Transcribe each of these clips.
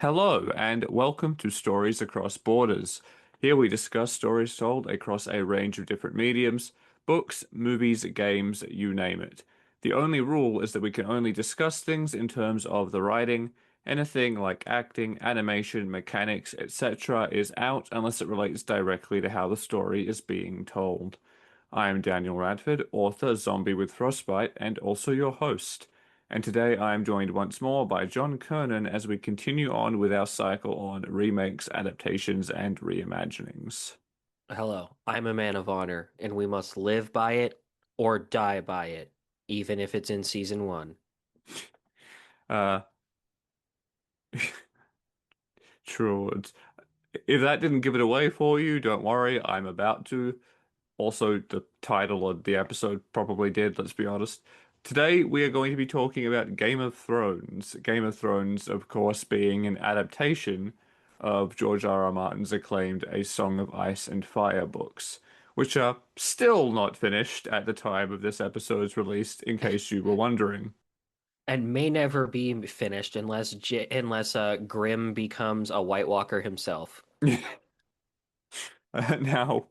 Hello, and welcome to Stories Across Borders. Here we discuss stories told across a range of different mediums, books, movies, games, you name it. The only rule is that we can only discuss things in terms of the writing. Anything like acting, animation, mechanics, etc. is out unless it relates directly to how the story is being told. I am Daniel Radford, author, Zombie with Frostbite, and also your host. And today I am joined once more by John Kernan as we continue on with our cycle on remakes, adaptations, and reimaginings. Hello, I'm a man of honor, and we must live by it or die by it, even if it's in season one. Uh, true. If that didn't give it away for you, don't worry, I'm about to. Also, the title of the episode probably did, let's be honest. Today, we are going to be talking about Game of Thrones. Game of Thrones, of course, being an adaptation of George R. R. Martin's acclaimed A Song of Ice and Fire books, which are still not finished at the time of this episode's release, in case you were wondering. And may never be finished unless Grimm becomes a White Walker himself. Now,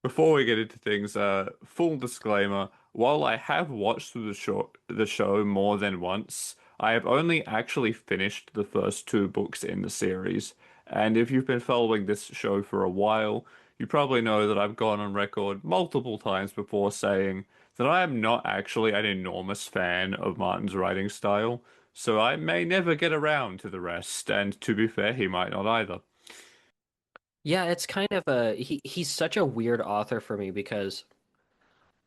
before we get into things, full disclaimer, while I have watched the show more than once, I have only actually finished the first two books in the series. And if you've been following this show for a while, you probably know that I've gone on record multiple times before saying that I am not actually an enormous fan of Martin's writing style, so I may never get around to the rest, and to be fair, he might not either. Yeah, it's kind of he's such a weird author for me because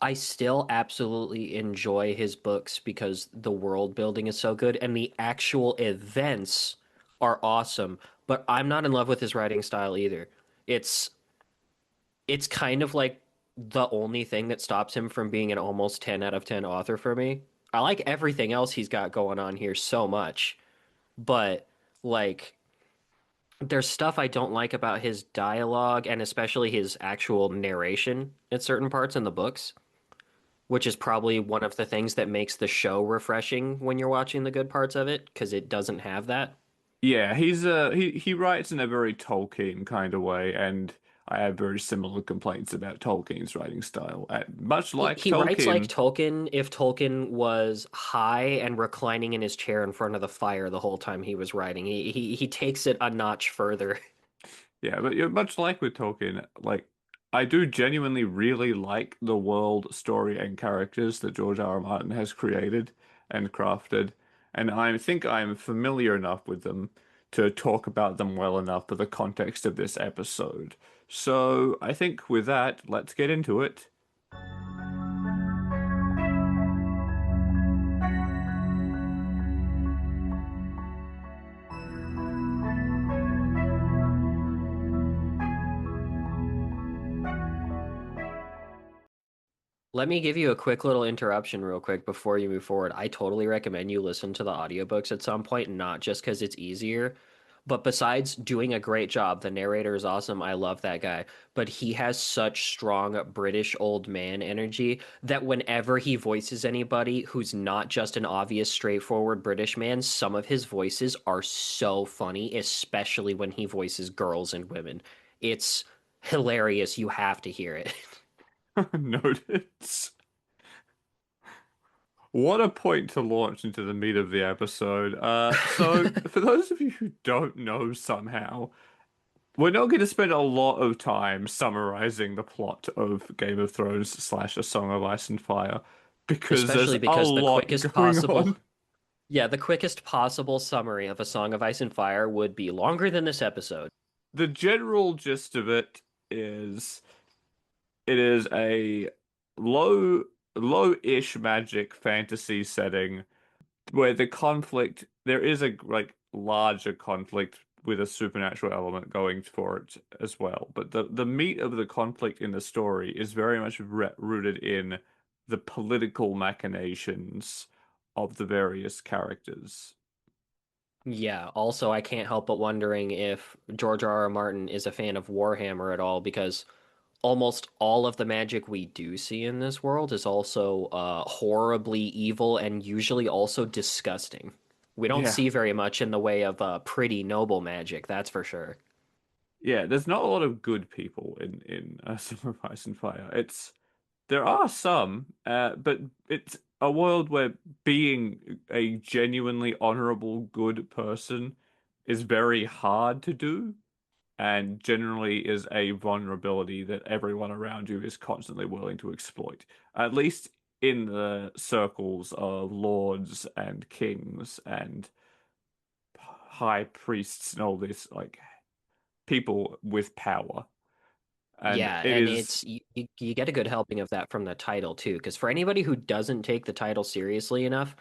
I still absolutely enjoy his books because the world building is so good and the actual events are awesome, but I'm not in love with his writing style either. It's it's kind of like the only thing that stops him from being an almost 10 out of 10 author for me. I like everything else he's got going on here so much, but like there's stuff I don't like about his dialogue and especially his actual narration at certain parts in the books, which is probably one of the things that makes the show refreshing when you're watching the good parts of it because it doesn't have that. Yeah, he writes in a very Tolkien kind of way, and I have very similar complaints about Tolkien's writing style. Much like He writes like Tolkien, Tolkien if Tolkien was high and reclining in his chair in front of the fire the whole time he was writing. He takes it a notch further. yeah, but much like with Tolkien, like I do genuinely really like the world, story, and characters that George R. R. Martin has created and crafted, and I think I'm familiar enough with them to talk about them well enough for the context of this episode. So I think with that, let's get into it. Let me give you a quick little interruption real quick before you move forward. I totally recommend you listen to the audiobooks at some point, not just because it's easier, but besides doing a great job, the narrator is awesome. I love that guy. But he has such strong British old man energy that whenever he voices anybody who's not just an obvious, straightforward British man, some of his voices are so funny, especially when he voices girls and women. It's hilarious. You have to hear it. Noted. What a point to launch into the meat of the episode. So for those of you who don't know somehow, we're not going to spend a lot of time summarizing the plot of Game of Thrones slash A Song of Ice and Fire because there's Especially a because the lot quickest going possible, on. yeah, the quickest possible summary of A Song of Ice and Fire would be longer than this episode. The general gist of it is it is a low low-ish magic fantasy setting where there is a like larger conflict with a supernatural element going for it as well. But the meat of the conflict in the story is very much rooted in the political machinations of the various characters. Yeah, also I can't help but wondering if George R. R. Martin is a fan of Warhammer at all because almost all of the magic we do see in this world is also horribly evil and usually also disgusting. We don't Yeah. see very much in the way of pretty noble magic, that's for sure. Yeah, there's not a lot of good people in Summer of Ice and Fire. It's there are some, but it's a world where being a genuinely honorable good person is very hard to do, and generally is a vulnerability that everyone around you is constantly willing to exploit. At least in the circles of lords and kings and high priests and all this, like people with power. And Yeah, it and is, it's you get a good helping of that from the title too, because for anybody who doesn't take the title seriously enough,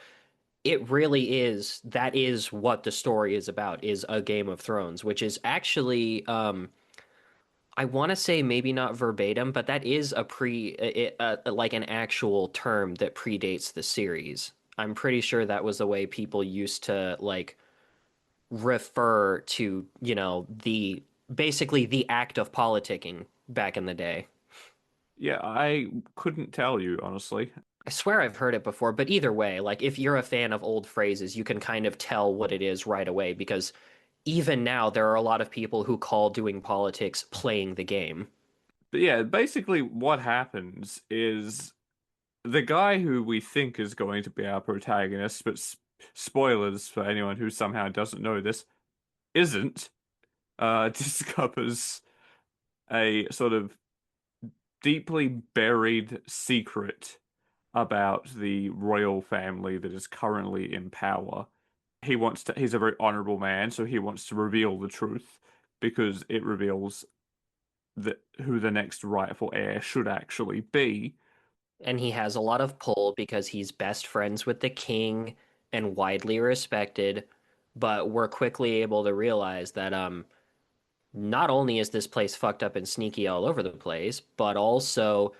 it really is that is what the story is about, is a Game of Thrones, which is actually I want to say maybe not verbatim, but that is like an actual term that predates the series. I'm pretty sure that was the way people used to like refer to, the basically the act of politicking back in the day. yeah, I couldn't tell you, honestly. I swear I've heard it before, but either way, like if you're a fan of old phrases, you can kind of tell what it is right away because even now there are a lot of people who call doing politics playing the game. But yeah, basically what happens is the guy who we think is going to be our protagonist, but spoilers for anyone who somehow doesn't know this, isn't, discovers a sort of deeply buried secret about the royal family that is currently in power. He's a very honorable man, so he wants to reveal the truth because it reveals who the next rightful heir should actually be. And he has a lot of pull because he's best friends with the king and widely respected. But we're quickly able to realize that not only is this place fucked up and sneaky all over the place, but also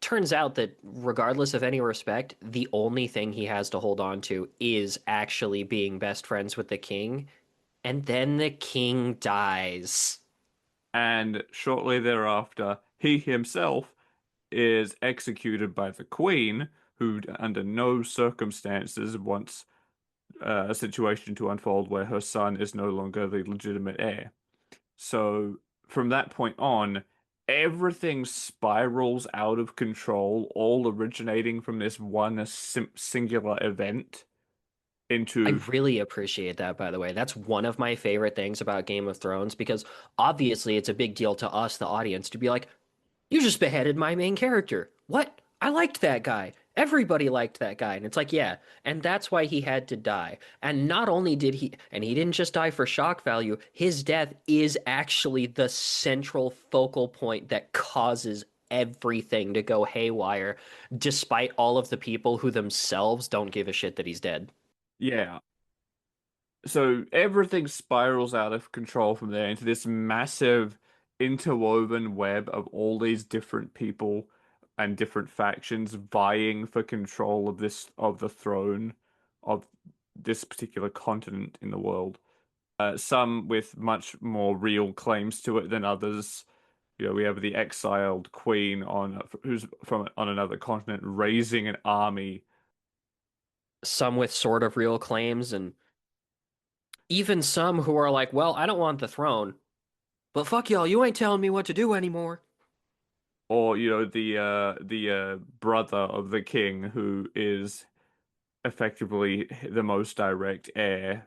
turns out that regardless of any respect, the only thing he has to hold on to is actually being best friends with the king. And then the king dies. And shortly thereafter, he himself is executed by the Queen, who, under no circumstances, wants a situation to unfold where her son is no longer the legitimate heir. So from that point on, everything spirals out of control, all originating from this one singular event I into, really appreciate that, by the way. That's one of my favorite things about Game of Thrones because obviously it's a big deal to us, the audience, to be like, you just beheaded my main character. What? I liked that guy. Everybody liked that guy. And it's like, yeah. And that's why he had to die. And not only did and he didn't just die for shock value, his death is actually the central focal point that causes everything to go haywire, despite all of the people who themselves don't give a shit that he's dead. yeah. So everything spirals out of control from there into this massive interwoven web of all these different people and different factions vying for control of the throne of this particular continent in the world. Some with much more real claims to it than others. You know, we have the exiled queen who's from on another continent raising an army. Some with sort of real claims, and even some who are like, well, I don't want the throne, but fuck y'all, you ain't telling me what to do anymore. Or the brother of the king who is effectively the most direct heir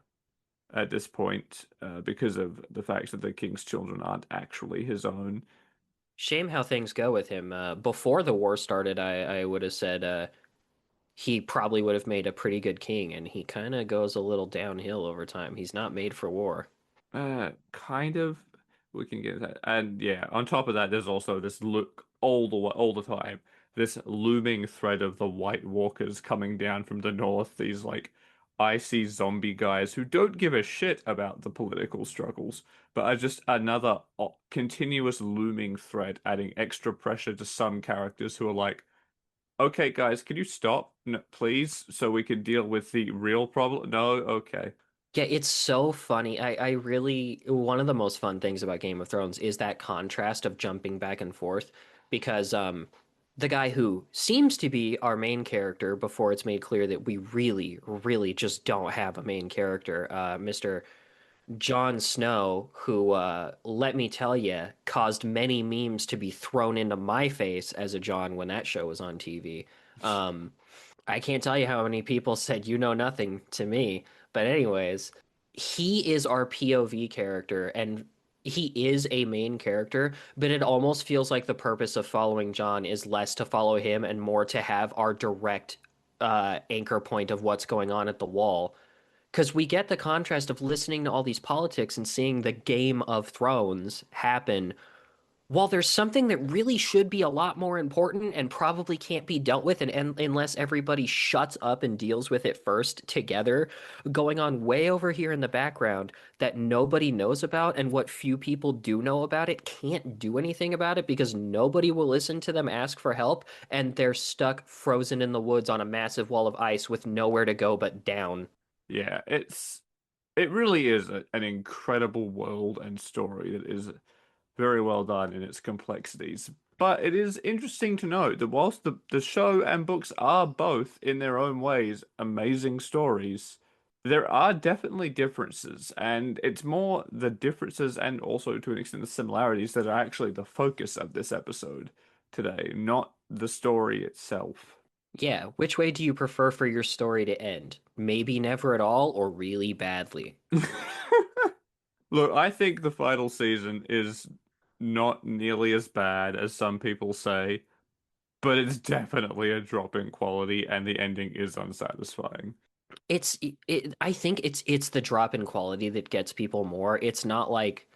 at this point, because of the fact that the king's children aren't actually his own. Shame how things go with him. Before the war started, I would have said he probably would have made a pretty good king, and he kind of goes a little downhill over time. He's not made for war. Kind of. We can get that, and yeah, on top of that, there's also this look all the time. This looming thread of the White Walkers coming down from the north. These like icy zombie guys who don't give a shit about the political struggles, but are just another continuous looming thread, adding extra pressure to some characters who are like, "Okay, guys, can you stop, please, so we can deal with the real problem?" No, okay. Yeah, it's so funny. I really, one of the most fun things about Game of Thrones is that contrast of jumping back and forth because the guy who seems to be our main character before it's made clear that we really, really just don't have a main character, Mr. Jon Snow, who, let me tell you, caused many memes to be thrown into my face as a Jon when that show was on TV. Um, I can't tell you how many people said you know nothing to me. But anyways, he is our POV character and he is a main character, but it almost feels like the purpose of following John is less to follow him and more to have our direct anchor point of what's going on at the wall. Because we get the contrast of listening to all these politics and seeing the Game of Thrones happen while there's something that really should be a lot more important and probably can't be dealt with and unless everybody shuts up and deals with it first together, going on way over here in the background that nobody knows about, and what few people do know about it can't do anything about it because nobody will listen to them ask for help, and they're stuck frozen in the woods on a massive wall of ice with nowhere to go but down. Yeah, it really is an incredible world and story that is very well done in its complexities. But it is interesting to note that whilst the show and books are both, in their own ways, amazing stories, there are definitely differences, and it's more the differences and also to an extent the similarities that are actually the focus of this episode today, not the story itself. Yeah, which way do you prefer for your story to end? Maybe never at all or really badly? Look, I think the final season is not nearly as bad as some people say, but it's definitely a drop in quality, and the ending is unsatisfying. I think it's the drop in quality that gets people more. It's not like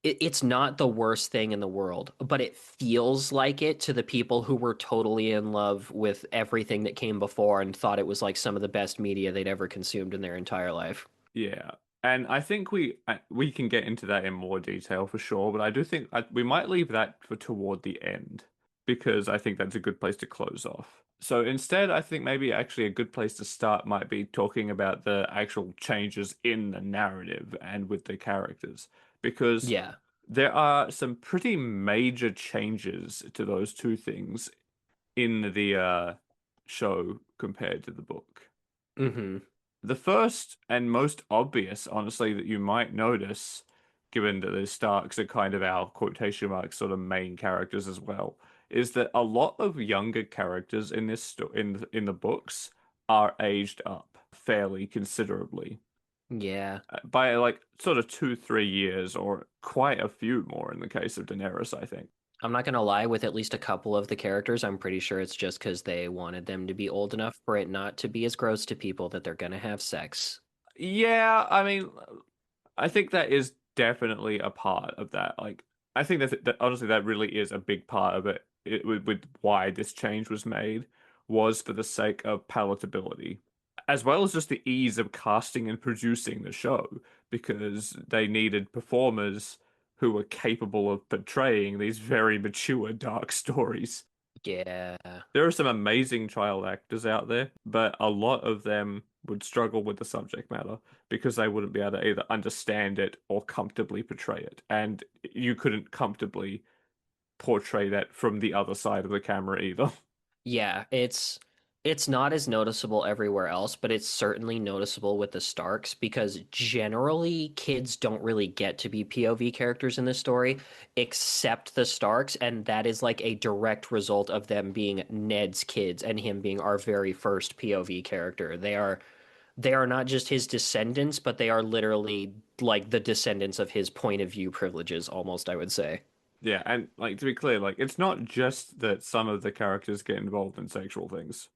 it's not the worst thing in the world, but it feels like it to the people who were totally in love with everything that came before and thought it was like some of the best media they'd ever consumed in their entire life. Yeah, and I think we can get into that in more detail for sure, but I do think we might leave that for toward the end because I think that's a good place to close off. So instead, I think maybe actually a good place to start might be talking about the actual changes in the narrative and with the characters, because Yeah. there are some pretty major changes to those two things in the show compared to the book. Hmm. The first and most obvious, honestly, that you might notice, given that the Starks are kind of our quotation marks sort of main characters as well, is that a lot of younger characters in this sto in the books are aged up fairly considerably Yeah. by like sort of 2, 3 years, or quite a few more in the case of Daenerys, I think. I'm not gonna lie, with at least a couple of the characters, I'm pretty sure it's just because they wanted them to be old enough for it not to be as gross to people that they're gonna have sex. Yeah, I mean, I think that is definitely a part of that. Like, I think that honestly, that really is a big part of it. With why this change was made was for the sake of palatability, as well as just the ease of casting and producing the show, because they needed performers who were capable of portraying these very mature, dark stories. Yeah. There are some amazing child actors out there, but a lot of them would struggle with the subject matter because they wouldn't be able to either understand it or comfortably portray it. And you couldn't comfortably portray that from the other side of the camera either. Yeah, it's not as noticeable everywhere else, but it's certainly noticeable with the Starks because generally kids don't really get to be POV characters in this story, except the Starks, and that is like a direct result of them being Ned's kids and him being our very first POV character. They are not just his descendants, but they are literally like the descendants of his point of view privileges, almost, I would say. Yeah, and like to be clear, like it's not just that some of the characters get involved in sexual things.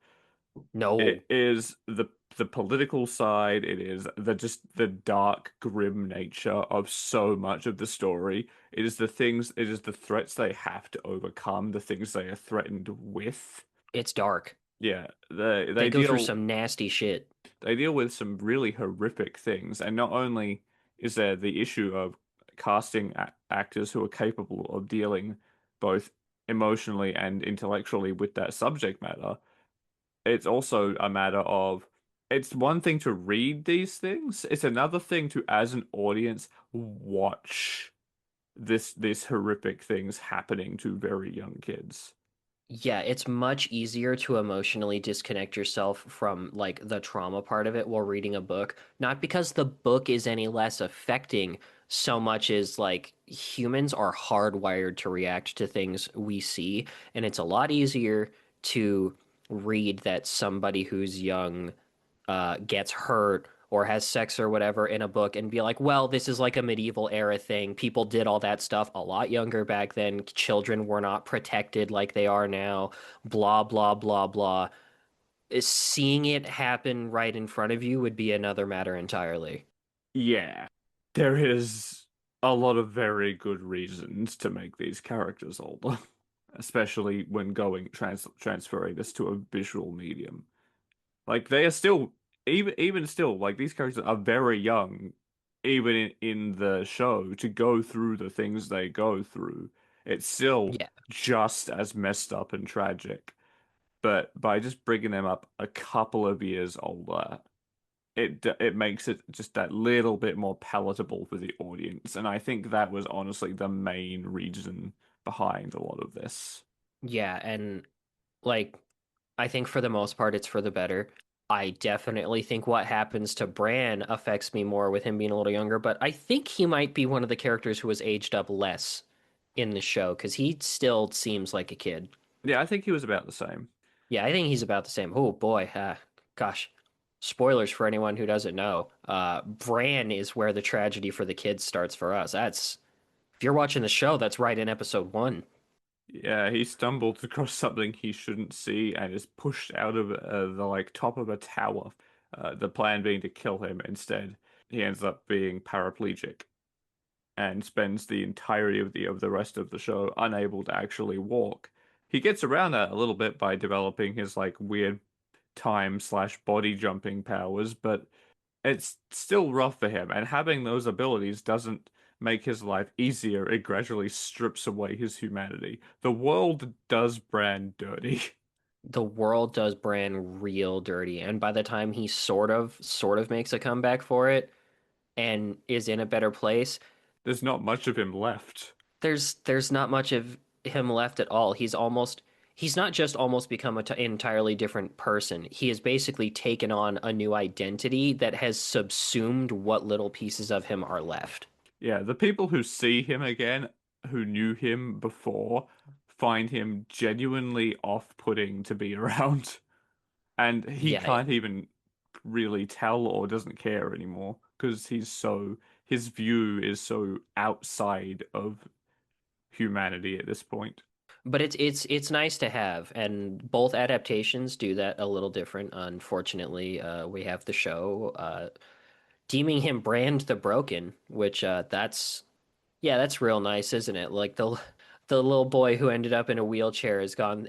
No, It is the political side, it is the just the dark, grim nature of so much of the story. It is the things, it is the threats they have to overcome, the things they are threatened with. it's dark. Yeah, They go through some nasty shit. they deal with some really horrific things, and not only is there the issue of casting a actors who are capable of dealing both emotionally and intellectually with that subject matter, it's also a matter of it's one thing to read these things, it's another thing to, as an audience, watch these horrific things happening to very young kids. Yeah, it's much easier to emotionally disconnect yourself from like the trauma part of it while reading a book. Not because the book is any less affecting so much as like humans are hardwired to react to things we see, and it's a lot easier to read that somebody who's young gets hurt or has sex or whatever in a book and be like, well, this is like a medieval era thing. People did all that stuff a lot younger back then. Children were not protected like they are now. Blah, blah, blah, blah. Seeing it happen right in front of you would be another matter entirely. Yeah, there is a lot of very good reasons to make these characters older, especially when transferring this to a visual medium. Like they are still even still like these characters are very young, even in the show to go through the things they go through. It's still Yeah. just as messed up and tragic, but by just bringing them up a couple of years older, it makes it just that little bit more palatable for the audience. And I think that was honestly the main reason behind a lot of this. Yeah. And like, I think for the most part, it's for the better. I definitely think what happens to Bran affects me more with him being a little younger, but I think he might be one of the characters who has aged up less in the show because he still seems like a kid. Yeah, I think he was about the same. Yeah, I think he's about the same. Oh boy, gosh. Spoilers for anyone who doesn't know. Bran is where the tragedy for the kids starts for us. That's if you're watching the show, that's right in episode one. Yeah, he stumbled across something he shouldn't see and is pushed out of the like top of a tower. The plan being to kill him. Instead, he ends up being paraplegic and spends the entirety of the rest of the show unable to actually walk. He gets around that a little bit by developing his like weird time slash body jumping powers, but it's still rough for him. And having those abilities doesn't make his life easier. It gradually strips away his humanity. The world does Bran dirty. The world does Bran real dirty, and by the time he sort of makes a comeback for it and is in a better place, There's not much of him left. there's not much of him left at all. He's not just almost become an entirely different person. He has basically taken on a new identity that has subsumed what little pieces of him are left. Yeah, the people who see him again, who knew him before, find him genuinely off-putting to be around. And he Yeah, can't even really tell or doesn't care anymore because his view is so outside of humanity at this point. but it's nice to have, and both adaptations do that a little different. Unfortunately, we have the show deeming him Brand the Broken, which that's yeah, that's real nice, isn't it? Like the little boy who ended up in a wheelchair has gone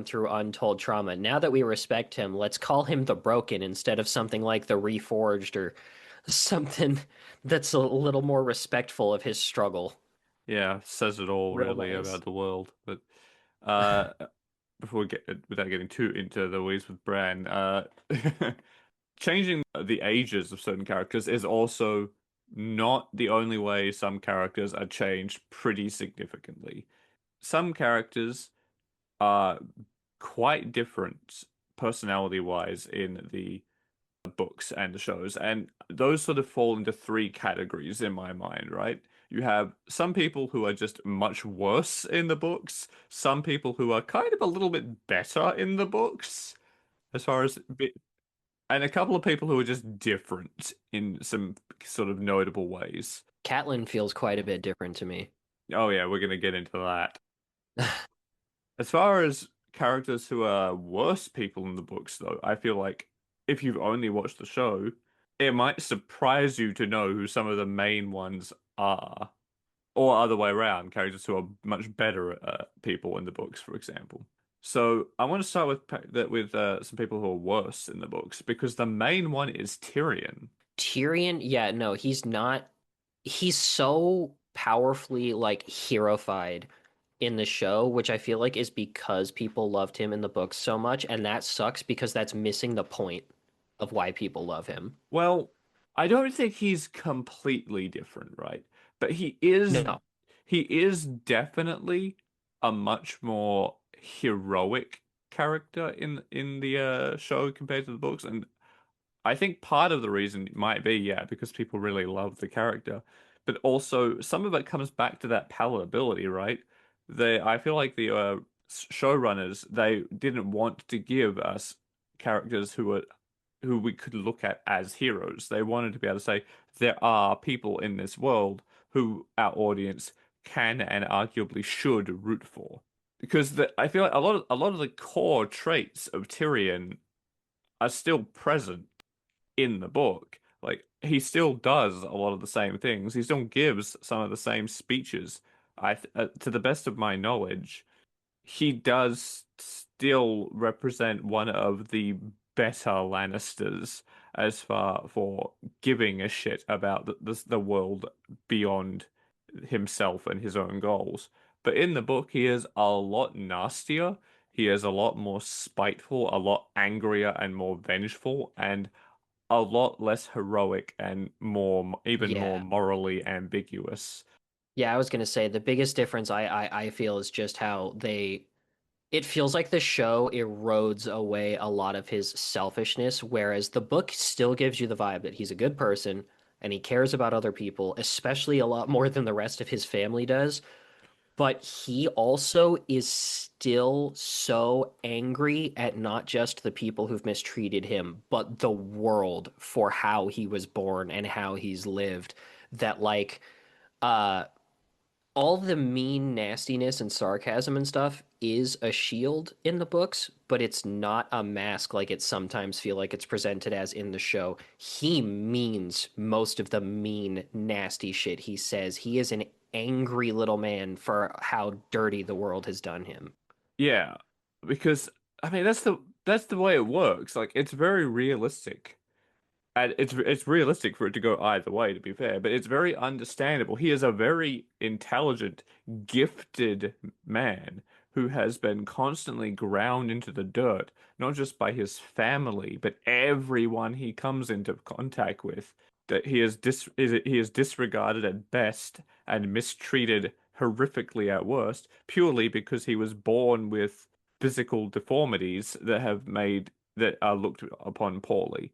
through untold trauma. Now that we respect him, let's call him the Broken instead of something like the Reforged or something that's a little more respectful of his struggle. Yeah, says it all Real really nice. about the world. But uh before we get without getting too into the weeds with Bran, changing the ages of certain characters is also not the only way some characters are changed pretty significantly. Some characters are quite different personality-wise in the books and the shows, and those sort of fall into three categories in my mind, right? You have some people who are just much worse in the books, some people who are kind of a little bit better in the books, as far as and a couple of people who are just different in some sort of notable ways. Catelyn feels quite a bit different to me. Oh yeah, we're gonna get into that. As far as characters who are worse people in the books, though, I feel like if you've only watched the show, it might surprise you to know who some of the main ones are. Or other way around, characters who are much better people in the books, for example. So I want to start with some people who are worse in the books because the main one is Tyrion. Tyrion, yeah, no, he's not. He's so powerfully like heroified in the show, which I feel like is because people loved him in the books so much, and that sucks because that's missing the point of why people love him. Well, I don't think he's completely different, right? But he is No, he is definitely a much more heroic character in the show compared to the books, and I think part of the reason might be, yeah, because people really love the character, but also some of it comes back to that palatability, right? I feel like the showrunners, they didn't want to give us characters who we could look at as heroes. They wanted to be able to say there are people in this world who our audience can and arguably should root for. Because I feel like a lot of the core traits of Tyrion are still present in the book. Like he still does a lot of the same things. He still gives some of the same speeches. To the best of my knowledge, he does still represent one of the better Lannisters as far for giving a shit about the world beyond himself and his own goals. But in the book, he is a lot nastier. He is a lot more spiteful, a lot angrier and more vengeful, and a lot less heroic and even more Yeah. morally ambiguous. Yeah, I was gonna say the biggest difference I feel is just how it feels like the show erodes away a lot of his selfishness, whereas the book still gives you the vibe that he's a good person and he cares about other people, especially a lot more than the rest of his family does. But he also is still so angry at not just the people who've mistreated him, but the world for how he was born and how he's lived. That uh all the mean nastiness and sarcasm and stuff is a shield in the books, but it's not a mask like it sometimes feel like it's presented as in the show. He means most of the mean, nasty shit he says. He is an angry little man for how dirty the world has done him. Yeah, because I mean that's the way it works. Like it's very realistic. And it's realistic for it to go either way, to be fair, but it's very understandable. He is a very intelligent, gifted man who has been constantly ground into the dirt, not just by his family, but everyone he comes into contact with. That he is disregarded at best and mistreated horrifically at worst, purely because he was born with physical deformities that are looked upon poorly.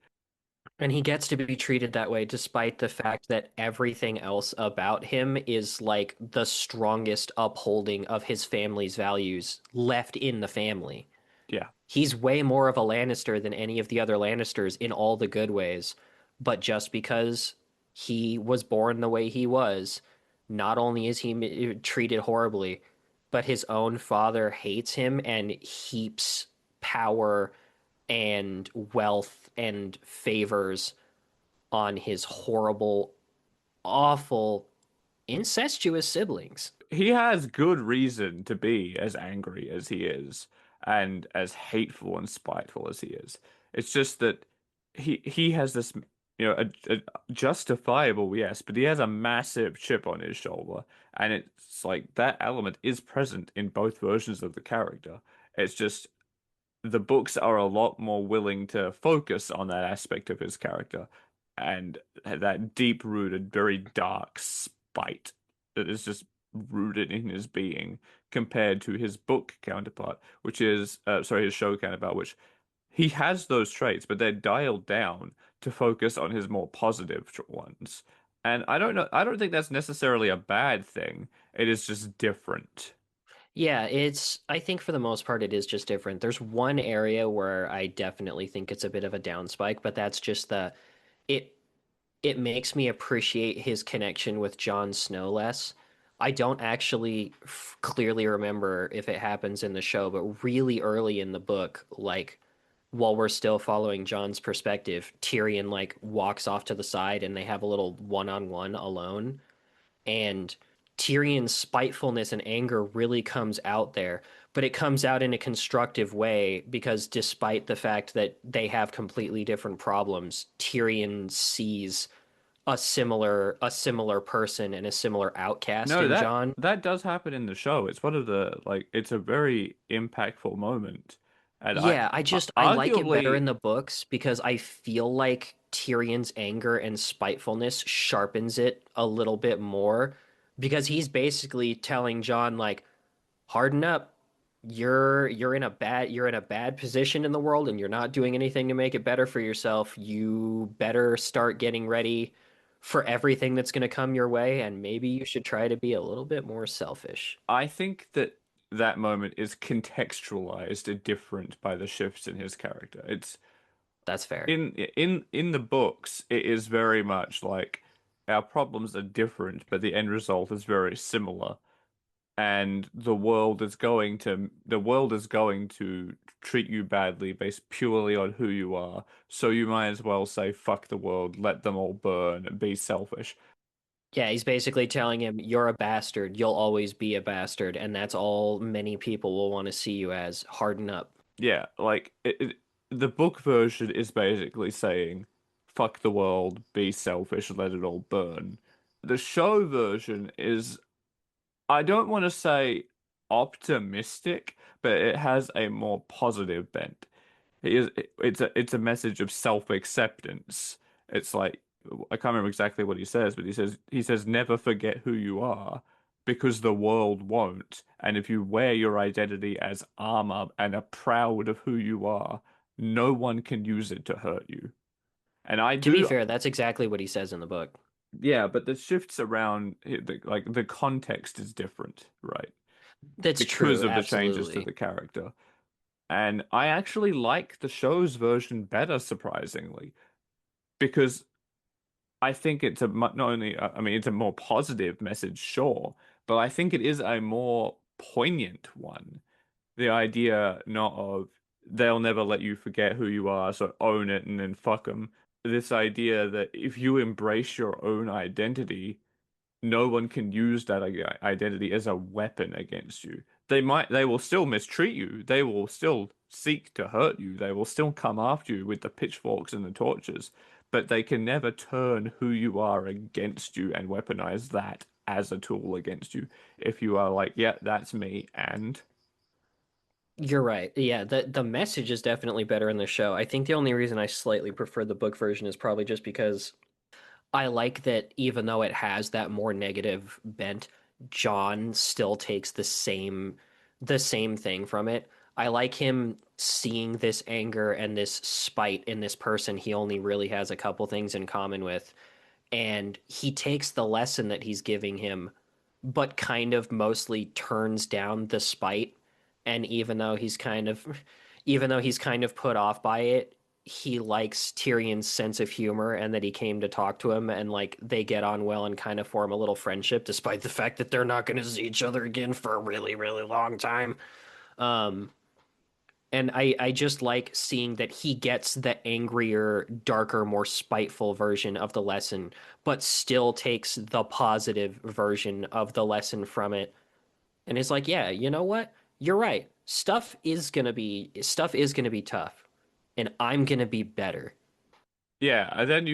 And he gets to be treated that way despite the fact that everything else about him is like the strongest upholding of his family's values left in the family. Yeah. He's way more of a Lannister than any of the other Lannisters in all the good ways. But just because he was born the way he was, not only is he treated horribly, but his own father hates him and heaps power and wealth and favors on his horrible, awful, incestuous siblings. He has good reason to be as angry as he is and as hateful and spiteful as he is. It's just that he has this, a justifiable, yes, but he has a massive chip on his shoulder, and it's like that element is present in both versions of the character. It's just the books are a lot more willing to focus on that aspect of his character and that deep-rooted, very dark spite that is just rooted in his being compared to his book counterpart, which is, sorry, his show counterpart, which he has those traits, but they're dialed down to focus on his more positive ones. And I don't know, I don't think that's necessarily a bad thing. It is just different. Yeah, I think for the most part, it is just different. There's one area where I definitely think it's a bit of a down spike, but that's just it, it makes me appreciate his connection with Jon Snow less. I don't actually clearly remember if it happens in the show, but really early in the book, like while we're still following Jon's perspective, Tyrion like walks off to the side and they have a little one-on-one alone. And Tyrion's spitefulness and anger really comes out there, but it comes out in a constructive way because despite the fact that they have completely different problems, Tyrion sees a similar person and a similar outcast No, in that Jon. that does happen in the show. It's one of the it's a very impactful moment. And Yeah, I like it better arguably in the books because I feel like Tyrion's anger and spitefulness sharpens it a little bit more because he's basically telling Jon like harden up. You're in a bad position in the world and you're not doing anything to make it better for yourself. You better start getting ready for everything that's going to come your way, and maybe you should try to be a little bit more selfish. I think that that moment is contextualized different by the shifts in his character. It's That's fair. in the books, it is very much like our problems are different, but the end result is very similar. And the world is going to treat you badly based purely on who you are. So you might as well say fuck the world, let them all burn, and be selfish. Yeah, he's basically telling him, you're a bastard. You'll always be a bastard. And that's all many people will want to see you as. Harden up. Yeah, like the book version is basically saying fuck the world, be selfish, let it all burn. The show version is, I don't want to say optimistic, but it has a more positive bent. It's a message of self-acceptance. It's like I can't remember exactly what he says, but he says never forget who you are because the world won't. And if you wear your identity as armor and are proud of who you are, no one can use it to hurt you. And I To be do, fair, that's exactly what he says in the book. yeah, but the shifts around like the context is different, right? That's Because true, of the changes to absolutely. the character. And I actually like the show's version better, surprisingly, because I think it's a not only, I mean, it's a more positive message, sure, but I think it is a more poignant one. The idea not of they'll never let you forget who you are, so own it and then fuck them. This idea that if you embrace your own identity, no one can use that identity as a weapon against you. They will still mistreat you. They will still seek to hurt you. They will still come after you with the pitchforks and the torches, but they can never turn who you are against you and weaponize that as a tool against you. If you are like, yeah, that's me, and You're right. Yeah, the message is definitely better in the show. I think the only reason I slightly prefer the book version is probably just because I like that even though it has that more negative bent, John still takes the same thing from it. I like him seeing this anger and this spite in this person he only really has a couple things in common with, and he takes the lesson that he's giving him, but kind of mostly turns down the spite. And even though he's kind of put off by it, he likes Tyrion's sense of humor and that he came to talk to him, and like they get on well and kind of form a little friendship, despite the fact that they're not going to see each other again for a really, really long time. Um, and I just like seeing that he gets the angrier, darker, more spiteful version of the lesson, but still takes the positive version of the lesson from it. And is like, yeah, you know what? You're right. Stuff is gonna be tough, and I'm gonna be better. yeah, and then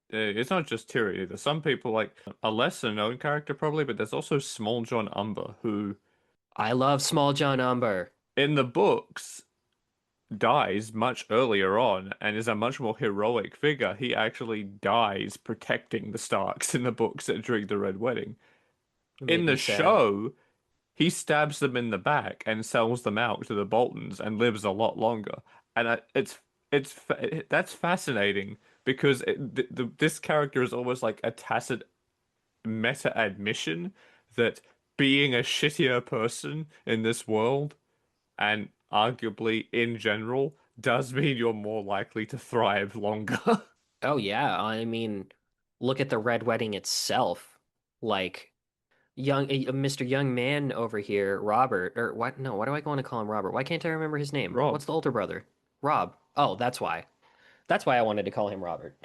it's not just Tyrion either. Some people like a lesser known character probably, but there's also Small John Umber who I love Small John Umber. in the books dies much earlier on and is a much more heroic figure. He actually dies protecting the Starks in the books during the Red Wedding. It In made the me sad. show, he stabs them in the back and sells them out to the Boltons and lives a lot longer. And that's fascinating because this character is almost like a tacit meta admission that being a shittier person in this world and arguably in general does mean you're more likely to thrive longer. Oh yeah, I mean, look at the Red Wedding itself. Like Mr. Young Man over here, Robert, or what? No, why do I want to call him Robert? Why can't I remember his name? Rob, What's the older brother? Rob. Oh, that's why. That's why I wanted to call him Robert.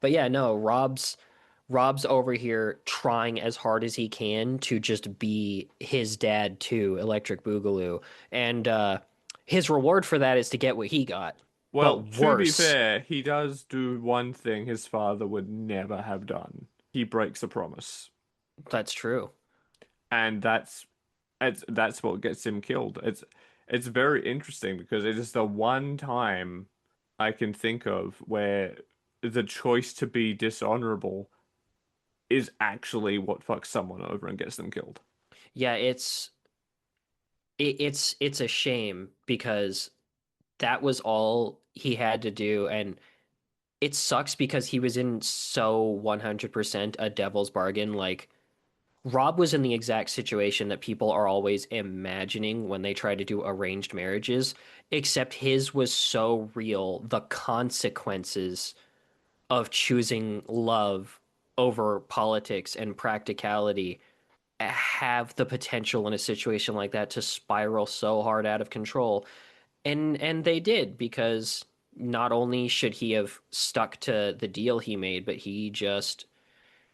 But yeah, no, Rob's over here trying as hard as he can to just be his dad too, Electric Boogaloo. And his reward for that is to get what he got, well, but to be worse. fair, he does do one thing his father would never have done. He breaks a promise. That's true. And that's what gets him killed. It's very interesting because it is the one time I can think of where the choice to be dishonorable is actually what fucks someone over and gets them killed. Yeah, it's a shame because that was all he had to do, and it sucks because he was in so 100% a devil's bargain. Like Rob was in the exact situation that people are always imagining when they try to do arranged marriages, except his was so real. The consequences of choosing love over politics and practicality have the potential in a situation like that to spiral so hard out of control. And they did because not only should he have stuck to the deal he made, but he just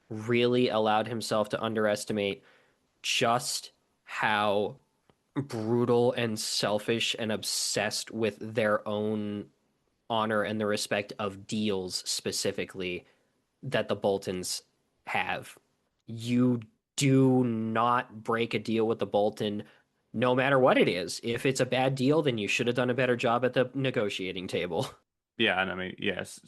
really allowed himself to underestimate just how brutal and selfish and obsessed with their own honor and the respect of deals specifically that the Boltons have. You do not break a deal with the Bolton, no matter what it is. If it's a bad deal, then you should have done a better job at the negotiating table. Yeah, and I mean, yes,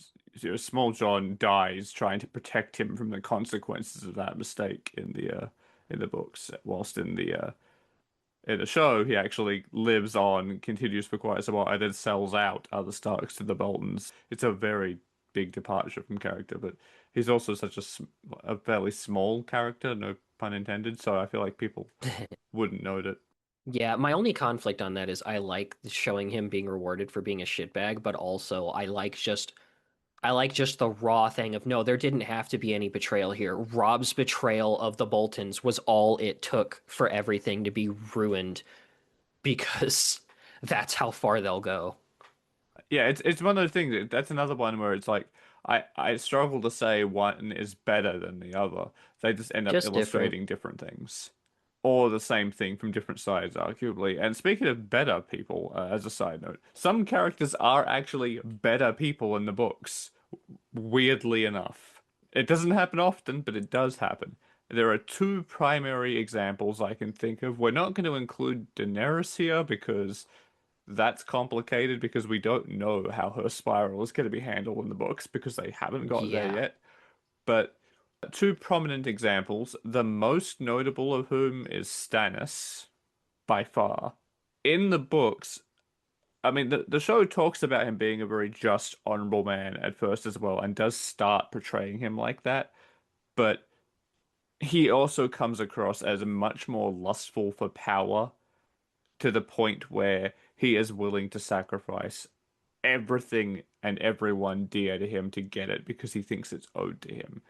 Small John dies trying to protect him from the consequences of that mistake in the books, whilst in the show he actually lives on, continues for quite some while, and then sells out other Starks to the Boltons. It's a very big departure from character, but he's also such a fairly small character, no pun intended. So I feel like people wouldn't note it. Yeah, my only conflict on that is I like showing him being rewarded for being a shitbag, but also I like just the raw thing of no, there didn't have to be any betrayal here. Rob's betrayal of the Boltons was all it took for everything to be ruined because that's how far they'll go. Yeah, it's one of those things. That's another one where it's like I struggle to say one is better than the other. They just end up Just different. illustrating different things, or the same thing from different sides, arguably. And speaking of better people, as a side note, some characters are actually better people in the books. Weirdly enough, it doesn't happen often, but it does happen. There are two primary examples I can think of. We're not going to include Daenerys here because that's complicated because we don't know how her spiral is going to be handled in the books because they haven't got there Yeah. yet. But two prominent examples, the most notable of whom is Stannis, by far. In the books, I mean, the show talks about him being a very just, honorable man at first as well, and does start portraying him like that. But he also comes across as much more lustful for power to the point where he is willing to sacrifice everything and everyone dear to him to get it because he thinks it's owed to him.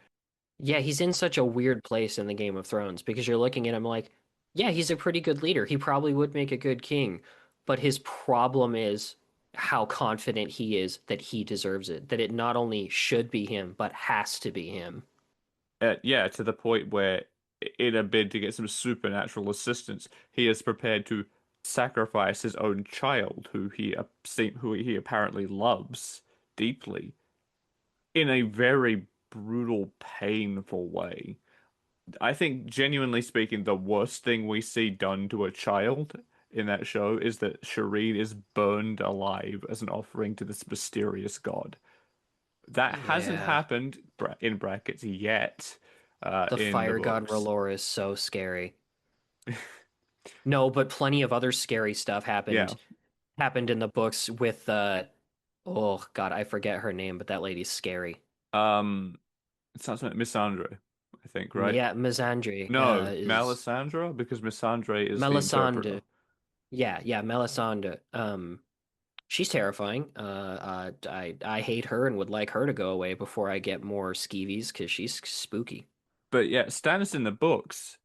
Yeah, he's in such a weird place in the Game of Thrones because you're looking at him like, yeah, he's a pretty good leader. He probably would make a good king. But his problem is how confident he is that he deserves it, that it not only should be him, but has to be him. Yeah, to the point where, in a bid to get some supernatural assistance, he is prepared to sacrifice his own child, who he apparently loves deeply, in a very brutal, painful way. I think, genuinely speaking, the worst thing we see done to a child in that show is that Shireen is burned alive as an offering to this mysterious god. That hasn't Yeah. happened in brackets yet The in the fire god books. R'hllor is so scary. No, but plenty of other scary stuff Yeah. happened in the books with oh God, I forget her name, but that lady's scary. Um, it sounds like Missandre, I think, right? Yeah, Misandry No, is Melisandre, because Missandre is the interpreter. Melisande. Yeah, Melisande. She's terrifying. I hate her and would like her to go away before I get more skeevies because she's spooky. But yeah, Stannis in the books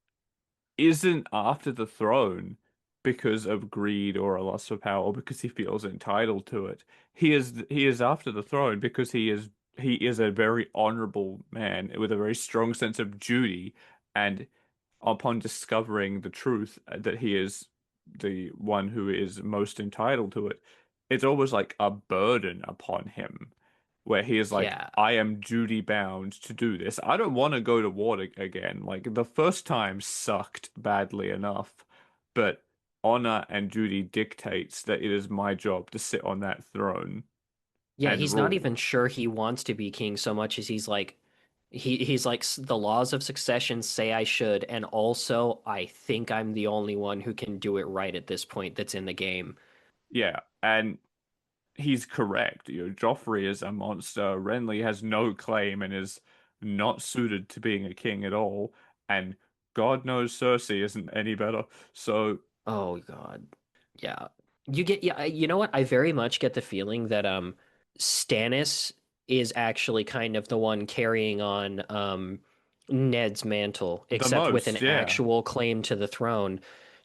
isn't after the throne because of greed or a lust for power or because he feels entitled to it. He is after the throne because he is a very honorable man with a very strong sense of duty, and upon discovering the truth that he is the one who is most entitled to it, it's almost like a burden upon him, where he is like, Yeah. I am duty bound to do this. I don't want to go to war again. Like the first time sucked badly enough, but honor and duty dictates that it is my job to sit on that throne Yeah, and he's not rule. even sure he wants to be king so much as he's like, He's like the laws of succession say I should, and also I think I'm the only one who can do it right at this point that's in the game. Yeah, and he's correct. Joffrey is a monster. Renly has no claim and is not suited to being a king at all. And God knows Cersei isn't any better. So, Oh God. Yeah. You know what? I very much get the feeling that Stannis is actually kind of the one carrying on Ned's mantle, the except with an most, yeah. actual claim to the throne,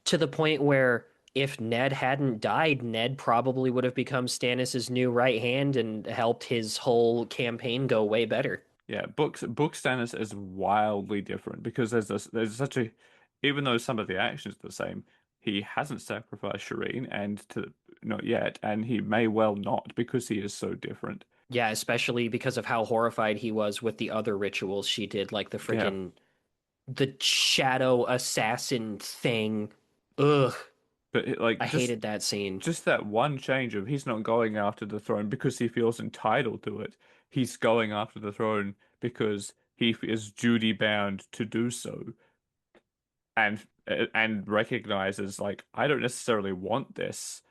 to the point where if Ned hadn't died, Ned probably would have become Stannis's new right hand and helped his whole campaign go way better. Yeah, book Stannis is wildly different because there's such a even though some of the actions are the same, he hasn't sacrificed Shireen and to not yet, and he may well not because he is so different. Yeah, especially because of how horrified he was with the other rituals she did, like Yeah, the shadow assassin thing. Ugh, but I hated that scene. just that one change of he's not going after the throne because he feels entitled to it. He's going after the throne because he is duty bound to do so and recognizes like I don't necessarily want this,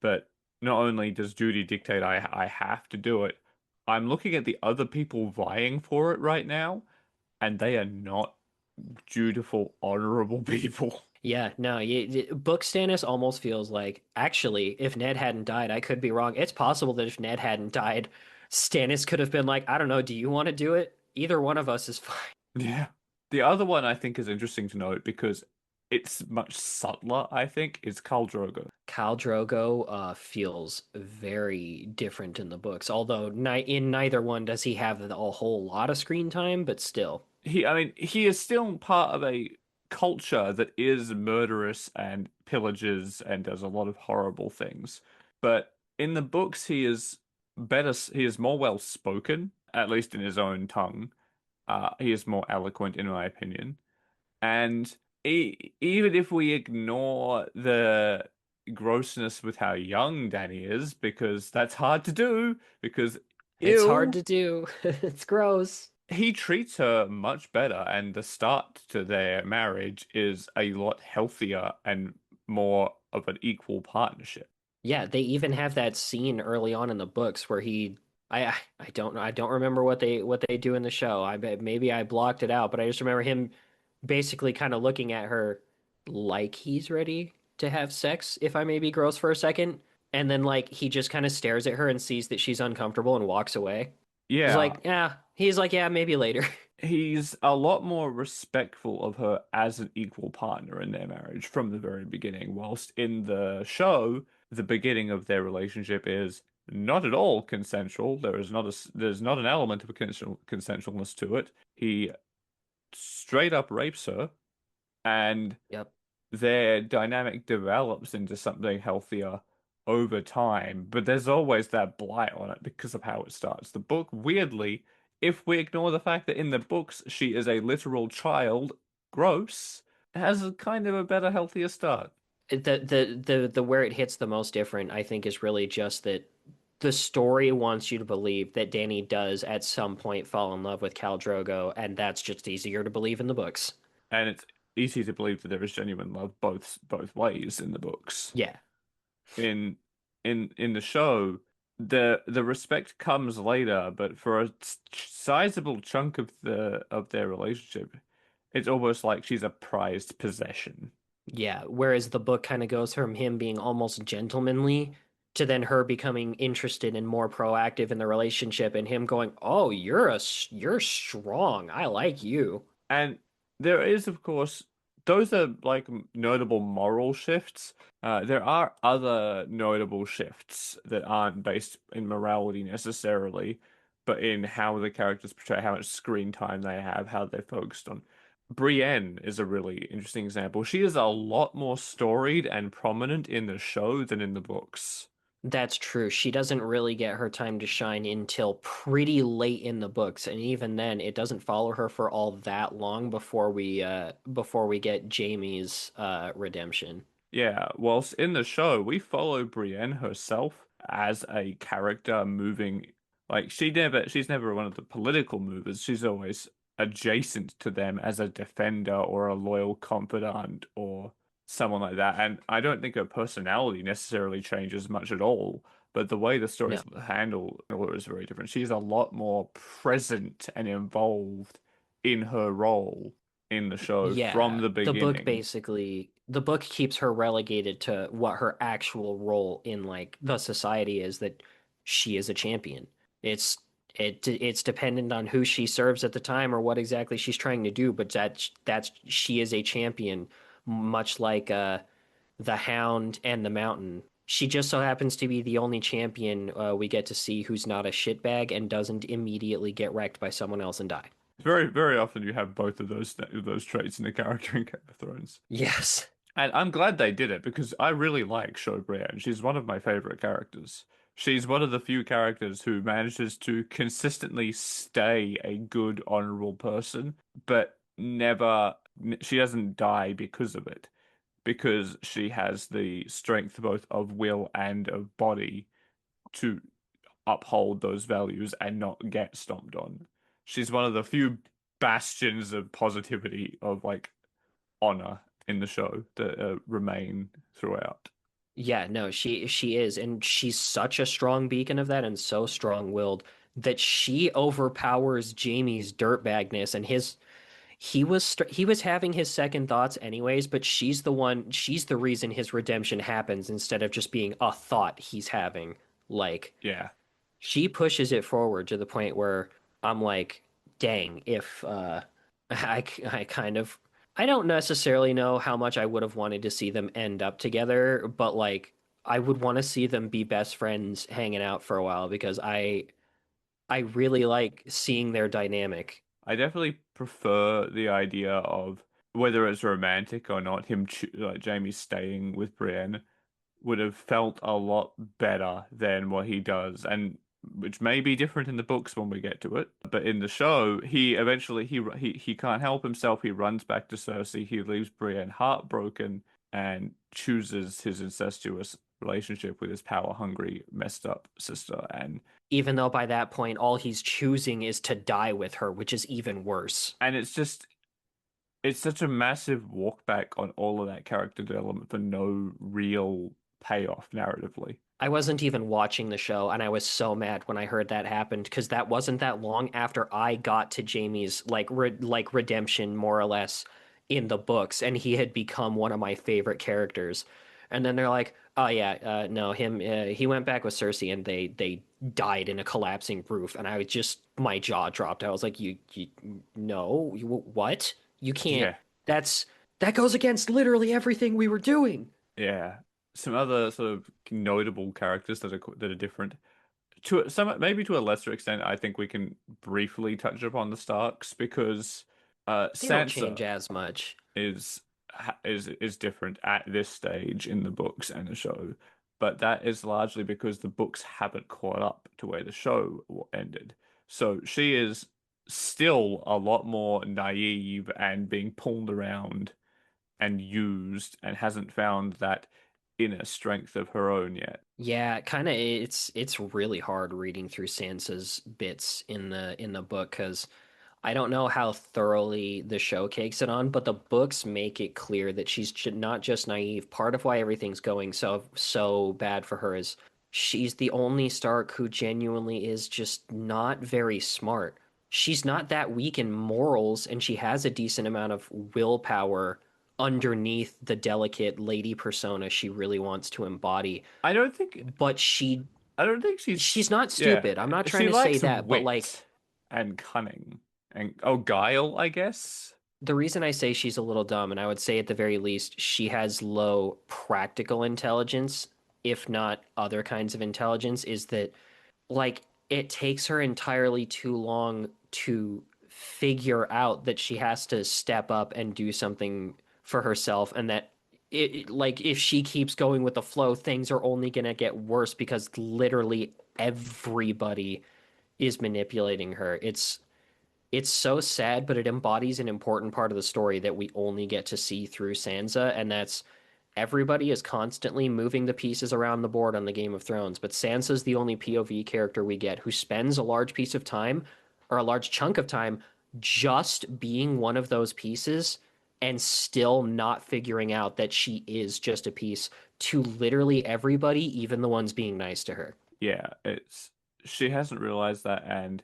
but not only does duty dictate I have to do it, I'm looking at the other people vying for it right now, and they are not dutiful, honorable people. Yeah, no, Book Stannis almost feels like actually, if Ned hadn't died, I could be wrong. It's possible that if Ned hadn't died, Stannis could have been like, I don't know, do you want to do it? Either one of us is fine. Yeah. The other one I think is interesting to note because it's much subtler, I think, is Khal Drogo. Khal Drogo feels very different in the books, although ni in neither one does he have a whole lot of screen time, but still. I mean, he is still part of a culture that is murderous and pillages and does a lot of horrible things. But in the books, he is more well spoken, at least in his own tongue. He is more eloquent, in my opinion. And even if we ignore the grossness with how young Danny is, because that's hard to do, because It's hard ew, to do. It's gross. he treats her much better, and the start to their marriage is a lot healthier and more of an equal partnership. Yeah, they even have that scene early on in the books where I don't know, I don't remember what they do in the show. Maybe I blocked it out, but I just remember him basically kind of looking at her like he's ready to have sex, if I may be gross for a second, and then like he just kind of stares at her and sees that she's uncomfortable and walks away. He's Yeah, like, yeah, he's like, yeah, maybe later. he's a lot more respectful of her as an equal partner in their marriage from the very beginning, whilst in the show, the beginning of their relationship is not at all consensual. There's not an element of consensualness to it. He straight up rapes her, and Yep. their dynamic develops into something healthier over time, but there's always that blight on it because of how it starts. The book, weirdly, if we ignore the fact that in the books she is a literal child, gross, has a kind of a better, healthier start. The where it hits the most different, I think, is really just that the story wants you to believe that Danny does at some point fall in love with Khal Drogo, and that's just easier to believe in the books. And it's easy to believe that there is genuine love both ways in the books. Yeah, In in the show, the respect comes later, but for a sizable chunk of their relationship, it's almost like she's a prized possession. yeah. Whereas the book kind of goes from him being almost gentlemanly to then her becoming interested and more proactive in the relationship, and him going, "Oh, you're strong. I like you." And there is, of course, those are like notable moral shifts. There are other notable shifts that aren't based in morality necessarily, but in how the characters portray, how much screen time they have, how they're focused on. Brienne is a really interesting example. She is a lot more storied and prominent in the show than in the books. That's true. She doesn't really get her time to shine until pretty late in the books, and even then, it doesn't follow her for all that long before we get Jamie's redemption. Yeah, whilst in the show, we follow Brienne herself as a character moving. Like she's never one of the political movers. She's always adjacent to them as a defender or a loyal confidant or someone like that. And I don't think her personality necessarily changes much at all, but the way the No. stories handle her is very different. She's a lot more present and involved in her role in the show from Yeah, the beginning. the book keeps her relegated to what her actual role in like the society is, that she is a champion. It's it's dependent on who she serves at the time or what exactly she's trying to do, but that's she is a champion, much like the Hound and the Mountain. She just so happens to be the only champion we get to see who's not a shitbag and doesn't immediately get wrecked by someone else and die. Very, very often you have both of those traits in a character in Game of Thrones. Yes. And I'm glad they did it because I really like Sho Brienne. She's one of my favorite characters. She's one of the few characters who manages to consistently stay a good, honorable person, but she doesn't die because of it, because she has the strength both of will and of body to uphold those values and not get stomped on. She's one of the few bastions of positivity, of like honor in the show that remain throughout. Yeah, no, she is, and she's such a strong beacon of that and so strong-willed that she overpowers Jamie's dirtbagness and he was having his second thoughts anyways, but she's the reason his redemption happens instead of just being a thought he's having. Like Yeah, she pushes it forward to the point where I'm like, dang, if I kind of I don't necessarily know how much I would have wanted to see them end up together, but like I would want to see them be best friends hanging out for a while because I really like seeing their dynamic. I definitely prefer the idea of whether it's romantic or not, like Jamie staying with Brienne would have felt a lot better than what he does, and which may be different in the books when we get to it. But in the show, he eventually he can't help himself. He runs back to Cersei. He leaves Brienne heartbroken and chooses his incestuous relationship with his power-hungry, messed up sister. Even though by that point all he's choosing is to die with her, which is even worse. And it's such a massive walk back on all of that character development for no real payoff narratively. I wasn't even watching the show, and I was so mad when I heard that happened because that wasn't that long after I got to Jamie's like redemption more or less in the books, and he had become one of my favorite characters. And then they're like, "Oh yeah, no, him he went back with Cersei, and they died in a collapsing roof." And I was just my jaw dropped. I was like, "You no, what? You can't. Yeah, That's that goes against literally everything we were doing." yeah. Some other sort of notable characters that are different. To some, maybe to a lesser extent, I think we can briefly touch upon the Starks because They don't change Sansa as much. is different at this stage in the books and the show, but that is largely because the books haven't caught up to where the show ended. So she is still a lot more naive and being pulled around and used and hasn't found that inner strength of her own yet. Yeah, kind of it's really hard reading through Sansa's bits in the book because I don't know how thoroughly the show cakes it on, but the books make it clear that not just naive. Part of why everything's going so bad for her is she's the only Stark who genuinely is just not very smart. She's not that weak in morals, and she has a decent amount of willpower underneath the delicate lady persona she really wants to embody. I don't think But I don't think she's she's not yeah. stupid. I'm not trying She to say likes that, but like wit and cunning and guile, I guess. the reason I say she's a little dumb, and I would say at the very least, she has low practical intelligence, if not other kinds of intelligence, is that like it takes her entirely too long to figure out that she has to step up and do something for herself, and that like if she keeps going with the flow, things are only gonna get worse because literally everybody is manipulating her. It's so sad, but it embodies an important part of the story that we only get to see through Sansa, and that's everybody is constantly moving the pieces around the board on the Game of Thrones, but Sansa's the only POV character we get who spends a large piece of time or a large chunk of time just being one of those pieces and still not figuring out that she is just a piece to literally everybody, even the ones being nice to her. Yeah, it's she hasn't realized that and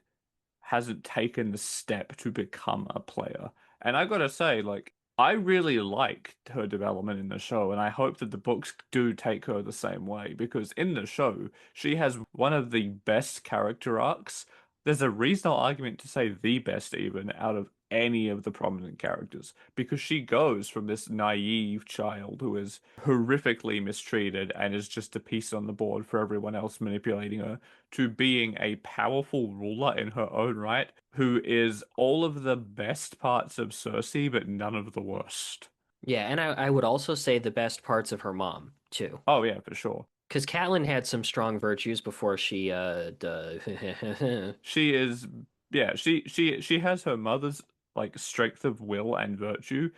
hasn't taken the step to become a player. And I gotta say, like, I really liked her development in the show, and I hope that the books do take her the same way because in the show, she has one of the best character arcs. There's a reasonable argument to say the best even out of any of the prominent characters because she goes from this naive child who is horrifically mistreated and is just a piece on the board for everyone else manipulating her to being a powerful ruler in her own right, who is all of the best parts of Cersei, but none of the worst. Yeah, and I would also say the best parts of her mom too. Oh yeah, for sure. Because Catelyn had some strong virtues before she She is, yeah, she has her mother's like strength of will and virtue,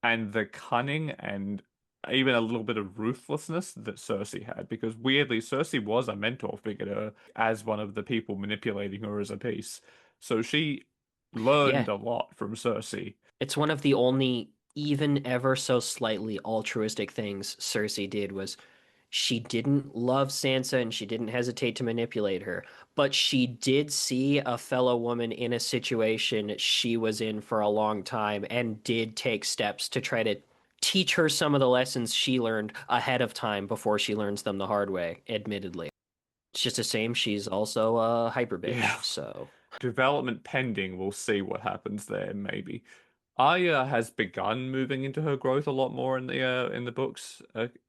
and the cunning and even a little bit of ruthlessness that Cersei had. Because weirdly, Cersei was a mentor figure to her as one of the people manipulating her as a piece. So she learned yeah, a lot from Cersei. it's one of the only even ever so slightly altruistic things Cersei did was she didn't love Sansa and she didn't hesitate to manipulate her, but she did see a fellow woman in a situation she was in for a long time and did take steps to try to teach her some of the lessons she learned ahead of time before she learns them the hard way, admittedly. It's just the same, she's also a hyper bitch, Yeah. so. Development pending. We'll see what happens there, maybe. Arya has begun moving into her growth a lot more in the books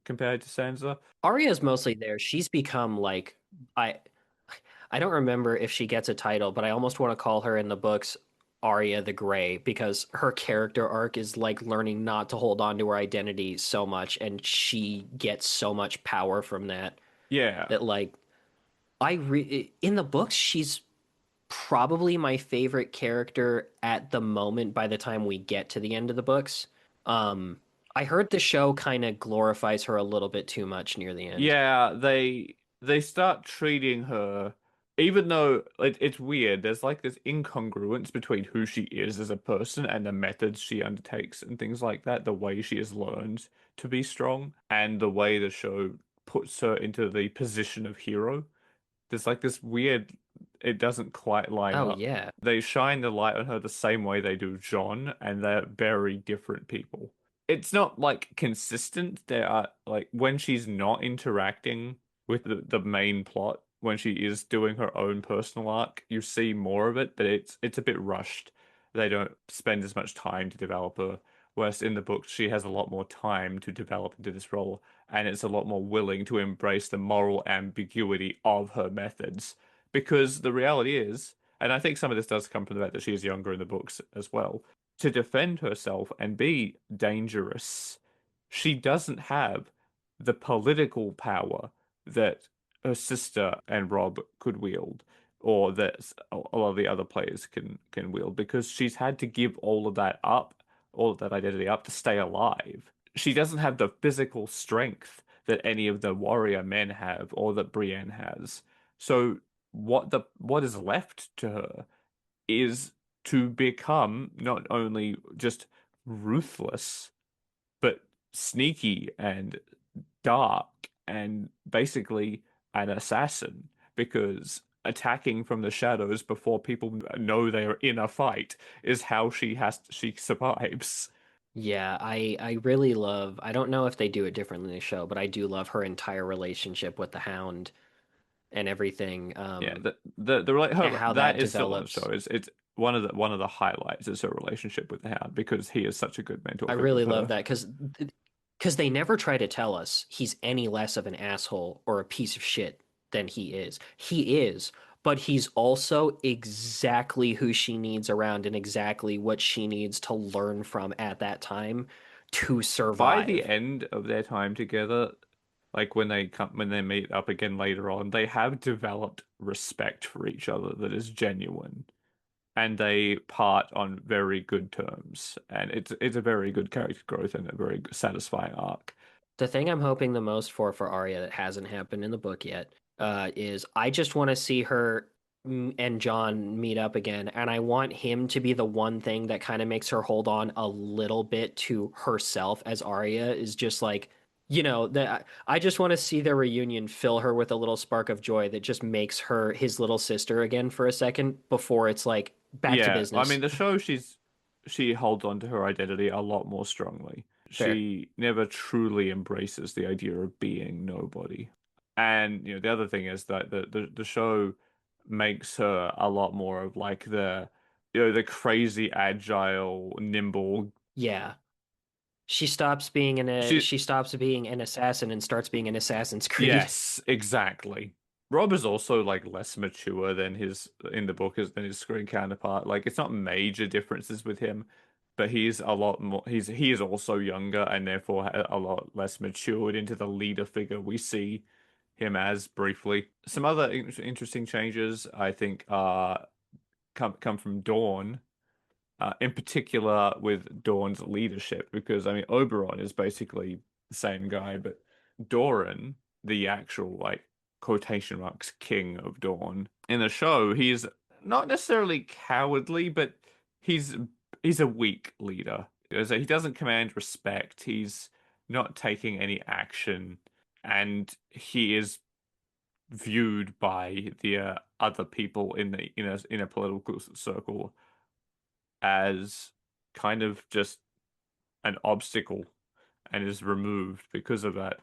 compared to Sansa. Arya's mostly there. She's become like I I don't remember if she gets a title, but I almost want to call her in the books Arya the Grey because her character arc is like learning not to hold on to her identity so much, and she gets so much power from that Yeah, that like in the books she's probably my favorite character at the moment by the time we get to the end of the books. Um I heard the show kind of glorifies her a little bit too much near the end. yeah. They start treating her, even though it's weird. There's like this incongruence between who she is as a person and the methods she undertakes and things like that. The way she has learned to be strong and the way the show puts her into the position of hero. There's like this weird, it doesn't quite line Oh up. yeah. They shine the light on her the same way they do John, and they're very different people. It's not like consistent. There are like when she's not interacting with the main plot, when she is doing her own personal arc, you see more of it, but it's a bit rushed. They don't spend as much time to develop her. Whereas in the book, she has a lot more time to develop into this role and it's a lot more willing to embrace the moral ambiguity of her methods. Because the reality is, and I think some of this does come from the fact that she is younger in the books as well, to defend herself and be dangerous, she doesn't have the political power that her sister and Rob could wield, or that a lot of the other players can wield, because she's had to give all of that up, all of that identity up to stay alive. She doesn't have the physical strength that any of the warrior men have or that Brienne has. So what is left to her is to become not only just ruthless, but sneaky and dark and basically an assassin because attacking from the shadows before people know they are in a fight is how she survives. Yeah, I really love, I don't know if they do it differently in the show, but I do love her entire relationship with the Hound and everything, Yeah, and her how that that is still on the show. develops. It's one of the highlights is her relationship with the Hound because he is such a good mentor I figure really for love her. that because they never try to tell us he's any less of an asshole or a piece of shit than he is. He is, but he's also exactly who she needs around and exactly what she needs to learn from at that time to By the survive. end of their time together, like when they meet up again later on, they have developed respect for each other that is genuine. And they part on very good terms. And it's a very good character growth and a very satisfying arc. The thing I'm hoping the most for Arya that hasn't happened in the book yet is I just want to see her. and John meet up again, and I want him to be the one thing that kind of makes her hold on a little bit to herself as Arya is just like, that I just want to see their reunion fill her with a little spark of joy that just makes her his little sister again for a second before it's like back to Yeah, I business. mean the show she holds on to her identity a lot more strongly. Fair. She never truly embraces the idea of being nobody. And the other thing is that the show makes her a lot more of like the crazy agile, nimble. Yeah. She She stops being an assassin and starts being an Assassin's Creed. Yes, exactly. Rob is also like less mature than his in the book than his screen counterpart. Like it's not major differences with him, but he's a lot more. He is also younger and therefore a lot less matured into the leader figure we see him as briefly. Some other interesting changes I think come from Dawn in particular with Dawn's leadership, because I mean Oberon is basically the same guy, but Doran, the actual like quotation marks king of Dawn, in the show, he's not necessarily cowardly, but he's he's a weak leader. So he doesn't command respect. He's not taking any action, and he is viewed by the other people in a political circle as kind of just an obstacle and is removed because of that.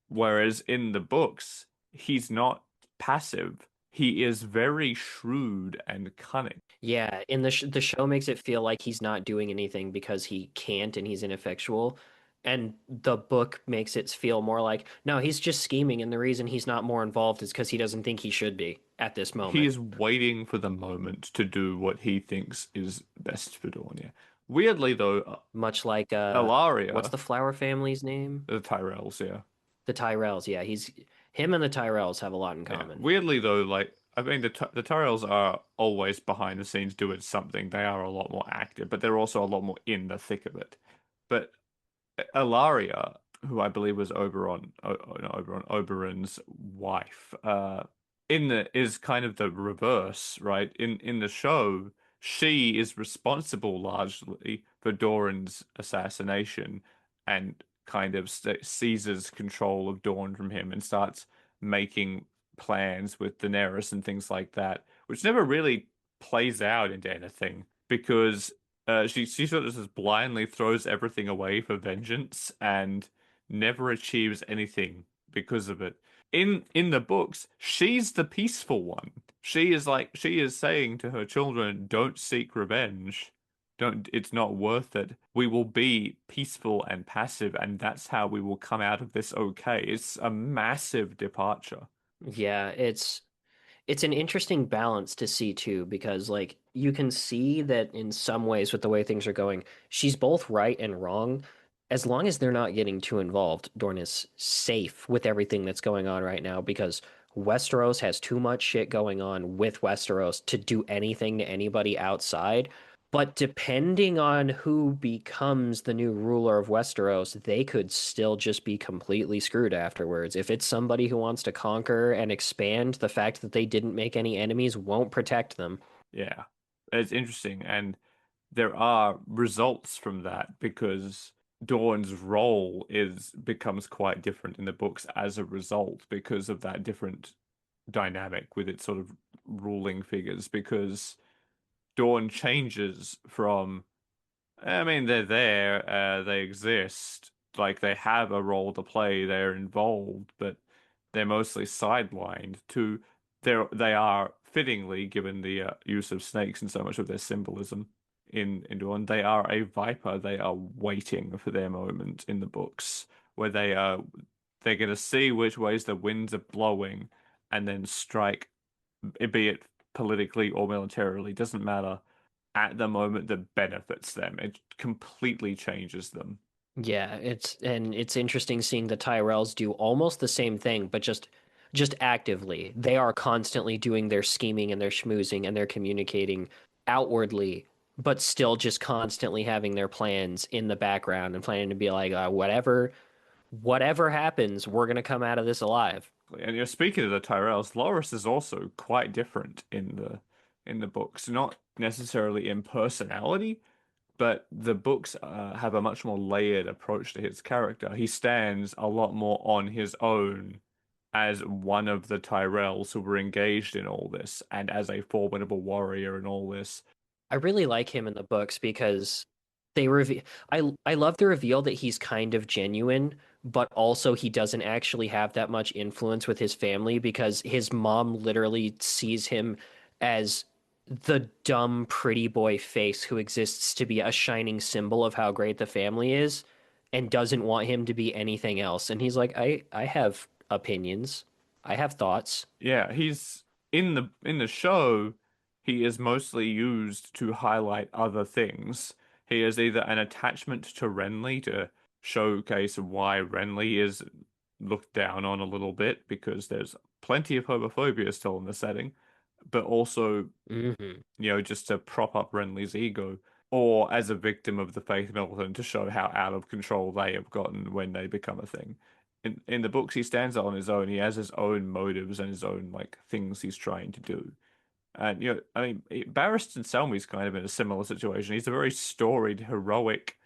Whereas in the books, he's not passive. He is very shrewd and cunning. Yeah, in the show makes it feel like he's not doing anything because he can't and he's ineffectual. And the book makes it feel more like, no, he's just scheming, and the reason he's not more involved is because he doesn't think he should be at this He moment. is waiting for the moment to do what he thinks is best for Dornia. Weirdly, though, Much like what's Ilaria, the flower family's name? the Tyrells, yeah. The Tyrells. Yeah, he's him and the Tyrells have a lot in Yeah. common. Weirdly though, like I mean the Tyrells are always behind the scenes doing something. They are a lot more active, but they're also a lot more in the thick of it. But Ilaria, who I believe was Oberon's wife, in the is kind of the reverse, right? In the show, she is responsible largely for Doran's assassination and kind of seizes control of Dorne from him and starts making plans with Daenerys and things like that, which never really plays out into anything because she sort of just blindly throws everything away for vengeance and never achieves anything because of it. In the books, she's the peaceful one. She is saying to her children, "Don't seek revenge. Don't, it's not worth it. We will be peaceful and passive, and that's how we will come out of this okay." It's a massive departure. Yeah, it's an interesting balance to see too, because like you can see that in some ways with the way things are going, she's both right and wrong. As long as they're not getting too involved, Dorne is safe with everything that's going on right now because Westeros has too much shit going on with Westeros to do anything to anybody outside. But depending on who becomes the new ruler of Westeros, they could still just be completely screwed afterwards. If it's somebody who wants to conquer and expand, the fact that they didn't make any enemies won't protect them. Yeah, it's interesting, and there are results from that because Dawn's role is becomes quite different in the books as a result because of that different dynamic with its sort of ruling figures. Because Dawn changes from, I mean, they're there, they exist, like they have a role to play, they're involved, but they're mostly sidelined to they are fittingly, given the use of snakes and so much of their symbolism in Dawn, they are a viper. They are waiting for their moment in the books where they're going to see which ways the winds are blowing and then strike, be it politically or militarily, doesn't matter at the moment that benefits them. It completely changes them. Yeah, it's interesting seeing the Tyrells do almost the same thing, but just actively. They are constantly doing their scheming and their schmoozing and their communicating outwardly, but still just constantly having their plans in the background and planning to be like, whatever. whatever happens, we're gonna come out of this alive. And you're speaking of the Tyrells, Loras is also quite different in the books, not necessarily in personality, but the books have a much more layered approach to his character. He stands a lot more on his own as one of the Tyrells who were engaged in all this, and as a formidable warrior in all this. I really like him in the books because they reveal I love the reveal that he's kind of genuine, but also he doesn't actually have that much influence with his family because his mom literally sees him as the dumb pretty boy face who exists to be a shining symbol of how great the family is and doesn't want him to be anything else. And he's like, I have opinions. I have thoughts. Yeah, he's in the show, he is mostly used to highlight other things. He is either an attachment to Renly to showcase why Renly is looked down on a little bit because there's plenty of homophobia still in the setting, but also, Hmm. just to prop up Renly's ego, or as a victim of the Faith Militant to show how out of control they have gotten when they become a thing. In the books, he stands on his own. He has his own motives and his own like things he's trying to do. And I mean, Barristan Selmy's kind of in a similar situation. He's a very storied, heroic,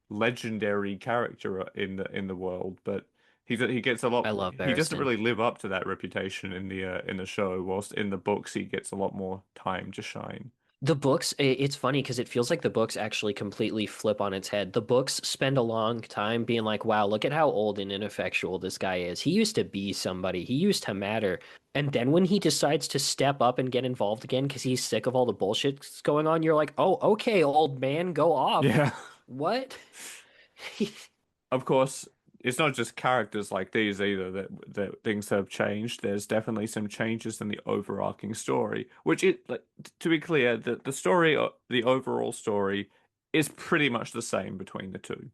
legendary character in the world, but he gets a lot. I love He doesn't Barristan. really live up to that reputation in the show. Whilst in the books, he gets a lot more time to shine. The books, it's funny because it feels like the books actually completely flip on its head. The books spend a long time being like, wow, look at how old and ineffectual this guy is. He used to be somebody, he used to matter. And then when he decides to step up and get involved again because he's sick of all the bullshit that's going on, you're like, oh, okay, old man, go off. Yeah. What? Of course, it's not just characters like these either that things have changed. There's definitely some changes in the overarching story, which it like to be clear, the story, the overall story is pretty much the same between the two,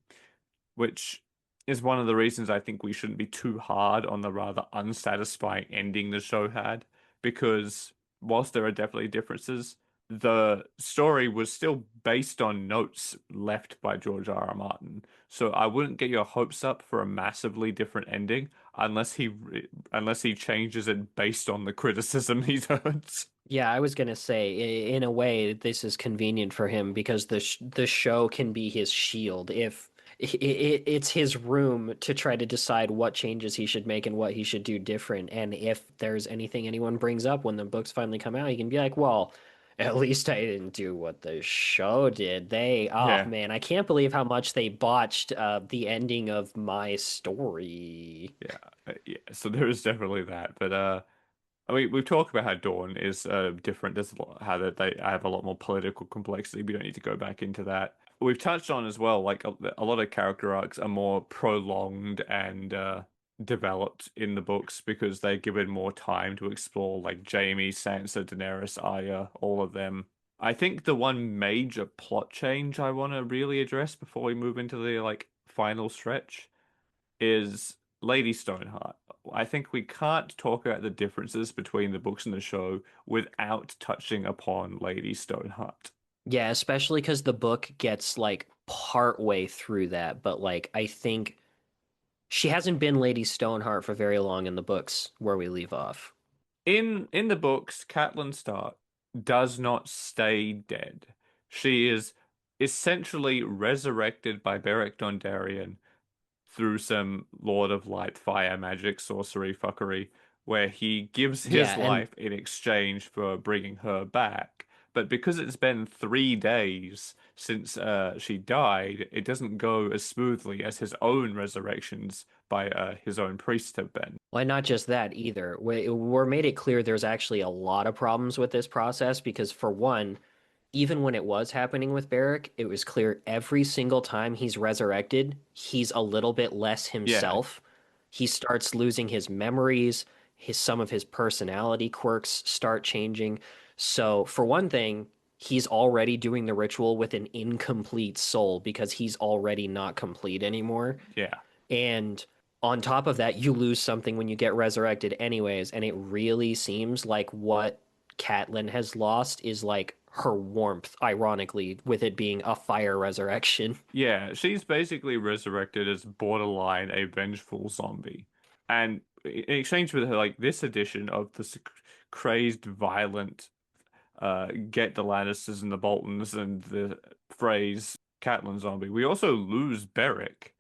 which is one of the reasons I think we shouldn't be too hard on the rather unsatisfying ending the show had, because whilst there are definitely differences, the story was still based on notes left by George R. R. Martin. So I wouldn't get your hopes up for a massively different ending unless he changes it based on the criticism he's heard. Yeah, I was gonna say, in a way, this is convenient for him because the show can be his shield. If it's his room to try to decide what changes he should make and what he should do different. And if there's anything anyone brings up when the books finally come out, he can be like, "Well, at least I didn't do what the show did. Oh Yeah, man, I can't believe how much they botched the ending of my story." yeah, yeah. So there is definitely that, but I mean, we've talked about how Dawn is different. There's a lot, how that they have a lot more political complexity. We don't need to go back into that. We've touched on as well, like a lot of character arcs are more prolonged and developed in the books because they're given more time to explore, like Jaime, Sansa, Daenerys, Arya, all of them. I think the one major plot change I want to really address before we move into the like final stretch is Lady Stoneheart. I think we can't talk about the differences between the books and the show without touching upon Lady Stoneheart. Yeah, especially because the book gets like part way through that, but like I think she hasn't been Lady Stoneheart for very long in the books where we leave off. In the books, Catelyn Stark does not stay dead. She is essentially resurrected by Beric Dondarrion through some Lord of Light fire magic sorcery fuckery, where he gives Yeah, his and life in exchange for bringing her back. But because it's been 3 days since she died, it doesn't go as smoothly as his own resurrections by his own priest have been. why not just that either? We're made it clear there's actually a lot of problems with this process because for one, even when it was happening with Barrick, it was clear every single time he's resurrected, he's a little bit less Yeah, himself. He starts losing his memories, some of his personality quirks start changing. So, for one thing, he's already doing the ritual with an incomplete soul because he's already not complete anymore. yeah. And on top of that, you lose something when you get resurrected anyways, and it really seems like what Catelyn has lost is like her warmth, ironically, with it being a fire resurrection. Yeah, she's basically resurrected as borderline a vengeful zombie. And in exchange for her, like this edition of the crazed, violent, get the Lannisters and the Boltons and the phrase Catelyn zombie, we also lose Beric,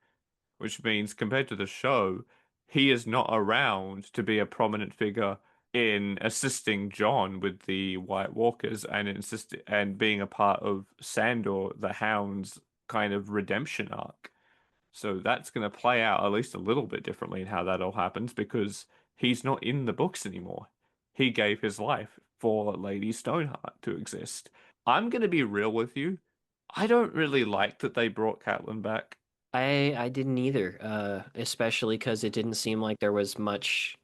which means compared to the show, he is not around to be a prominent figure in assisting Jon with the White Walkers and being a part of Sandor the Hound's kind of redemption arc. So that's going to play out at least a little bit differently in how that all happens because he's not in the books anymore. He gave his life for Lady Stoneheart to exist. I'm going to be real with you. I don't really like that they brought Catelyn back. I didn't either, especially because it didn't seem like there was much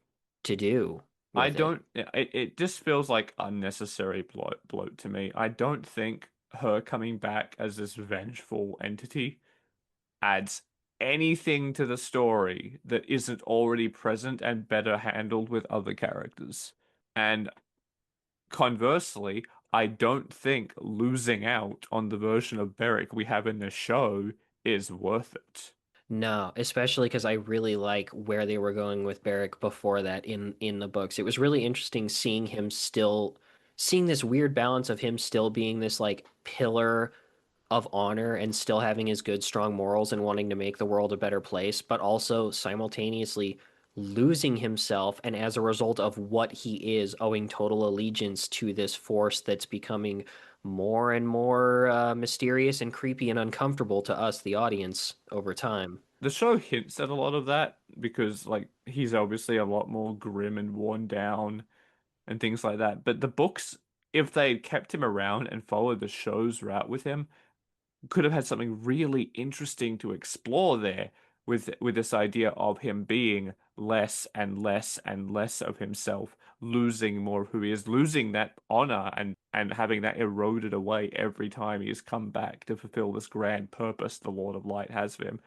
to do I with it. don't, it just feels like unnecessary bloat to me. I don't think her coming back as this vengeful entity adds anything to the story that isn't already present and better handled with other characters. And conversely, I don't think losing out on the version of Beric we have in the show is worth it. No, especially because I really like where they were going with Beric before that in the books. It was really interesting seeing him still seeing this weird balance of him still being this like pillar of honor and still having his good, strong morals and wanting to make the world a better place, but also simultaneously losing himself and as a result of what he is, owing total allegiance to this force that's becoming more and more mysterious and creepy and uncomfortable to us, the audience, over time. The show hints at a lot of that because like he's obviously a lot more grim and worn down and things like that. But the books, if they had kept him around and followed the show's route with him, could have had something really interesting to explore there with this idea of him being less and less and less of himself, losing more of who he is, losing that honor and having that eroded away every time he's come back to fulfill this grand purpose the Lord of Light has for him.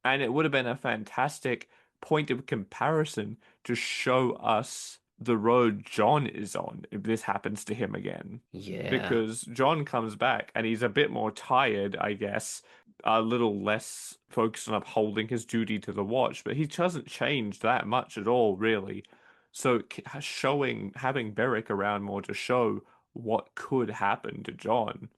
And it would have been a fantastic point of comparison to show us the road John is on if this happens to him again. Yeah. Because John comes back and he's a bit more tired, I guess, a little less focused on upholding his duty to the watch, but he doesn't change that much at all, really. So showing, having Beric around more to show what could happen to John,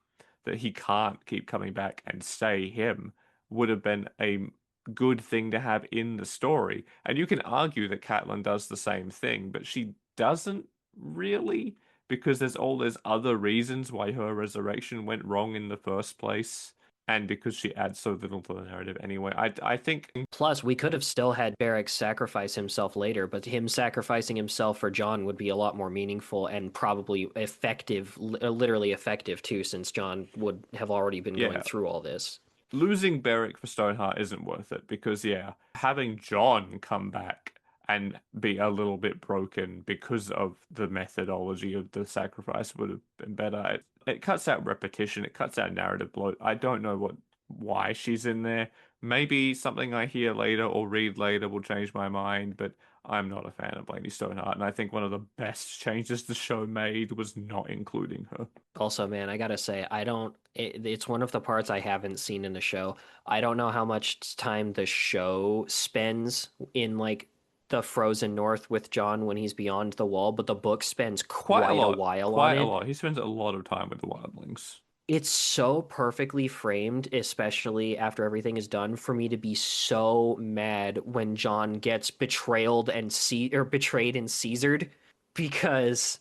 that he can't keep coming back and stay him, would have been a good thing to have in the story. And you can argue that Catelyn does the same thing, but she doesn't really because there's all those other reasons why her resurrection went wrong in the first place, and because she adds so little to the narrative anyway. I think Plus, we could have still had Beric sacrifice himself later, but him sacrificing himself for John would be a lot more meaningful and probably effective, literally effective too, since John would have already been going yeah, through all this. losing Beric for Stoneheart isn't worth it because yeah, having John come back and be a little bit broken because of the methodology of the sacrifice would have been better. It cuts out repetition, it cuts out narrative bloat. I don't know why she's in there. Maybe something I hear later or read later will change my mind, but I'm not a fan of Blaney Stoneheart, and I think one of the best changes the show made was not including her. Also, man, I gotta say, I don't, it's one of the parts I haven't seen in the show. I don't know how much time the show spends in like the frozen north with John when he's beyond the wall, but the book spends Quite a quite a lot, while on quite a it. lot. He spends a lot of time with the wildlings. It's so perfectly framed, especially after everything is done, for me to be so mad when John gets betrayed and Caesared, because,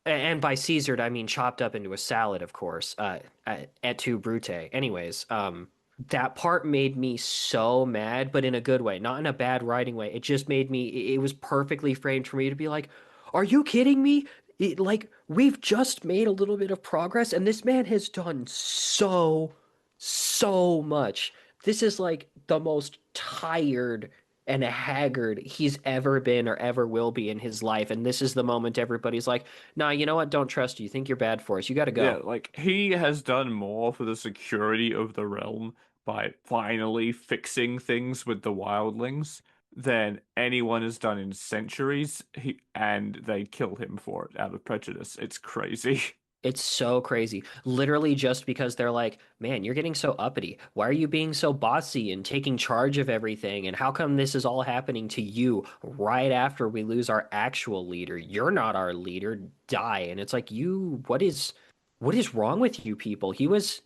and by Caesared I mean chopped up into a salad, of course, et tu Brute. Anyways, that part made me so mad, but in a good way, not in a bad writing way. It just made me, it was perfectly framed for me to be like, are you kidding me? Like, we've just made a little bit of progress, and this man has done so much. This is like the most tired and haggard he's ever been or ever will be in his life. And this is the moment everybody's like, nah, you know what? Don't trust you. You think you're bad for us. You got to Yeah, go. like he has done more for the security of the realm by finally fixing things with the wildlings than anyone has done in centuries. And they kill him for it out of prejudice. It's crazy. It's so crazy. Literally just because they're like, man, you're getting so uppity. Why are you being so bossy and taking charge of everything? And how come this is all happening to you right after we lose our actual leader? You're not our leader. Die. And it's like, what is wrong with you people? He was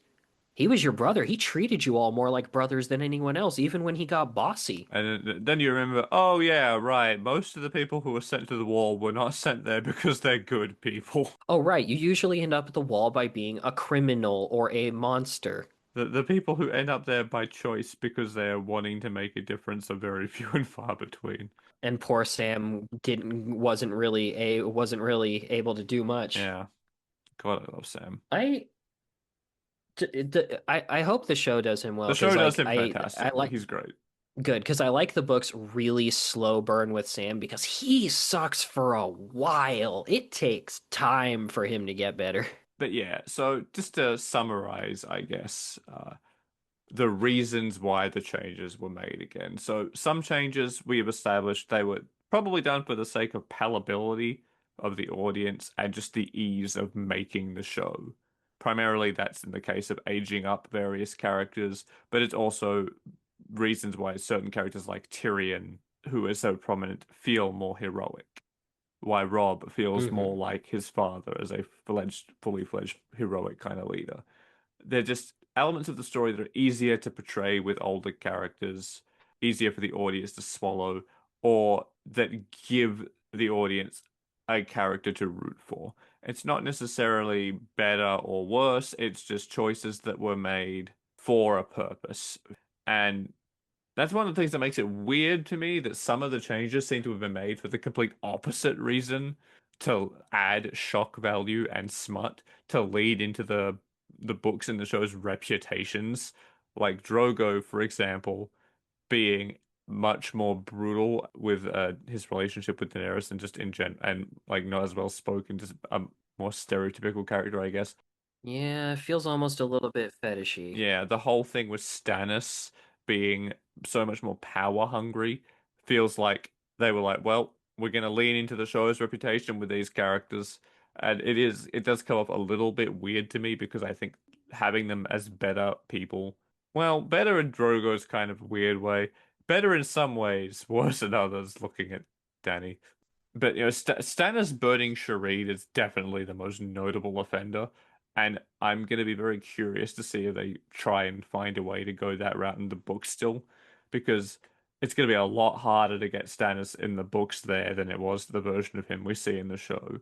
your brother. He treated you all more like brothers than anyone else, even when he got bossy. And then you remember, oh yeah, right. Most of the people who were sent to the wall were not sent there because they're good people. Oh, right. You usually end up at the wall by being a criminal or a monster. The people who end up there by choice because they're wanting to make a difference are very few and far between. And poor Sam didn't wasn't really able to do much. Yeah, God, I love Sam. I I hope the show does him well The show because does like him I fantastically. like He's great. good because I like the book's really slow burn with Sam because he sucks for a while. It takes time for him to get better. But yeah, so just to summarize, I guess, the reasons why the changes were made again. So some changes we have established they were probably done for the sake of palatability of the audience and just the ease of making the show. Primarily, that's in the case of aging up various characters, but it's also reasons why certain characters like Tyrion, who is so prominent, feel more heroic. Why Rob feels more Hmm. like his father as a fully fledged heroic kind of leader. They're just elements of the story that are easier to portray with older characters, easier for the audience to swallow, or that give the audience a character to root for. It's not necessarily better or worse, it's just choices that were made for a purpose. And that's one of the things that makes it weird to me that some of the changes seem to have been made for the complete opposite reason to add shock value and smut to lead into the books and the show's reputations. Like Drogo, for example, being much more brutal with his relationship with Daenerys and just in gen and like not as well spoken, just a more stereotypical character, I guess. Yeah, it feels almost a little bit fetishy. Yeah, the whole thing with Stannis being so much more power hungry feels like they were like, well, we're going to lean into the show's reputation with these characters. And it does come off a little bit weird to me because I think having them as better people, well, better in Drogo's kind of weird way, better in some ways, worse in others, looking at Danny. But Stannis burning Shireen is definitely the most notable offender, and I'm gonna be very curious to see if they try and find a way to go that route in the book still, because it's gonna be a lot harder to get Stannis in the books there than it was the version of him we see in the show.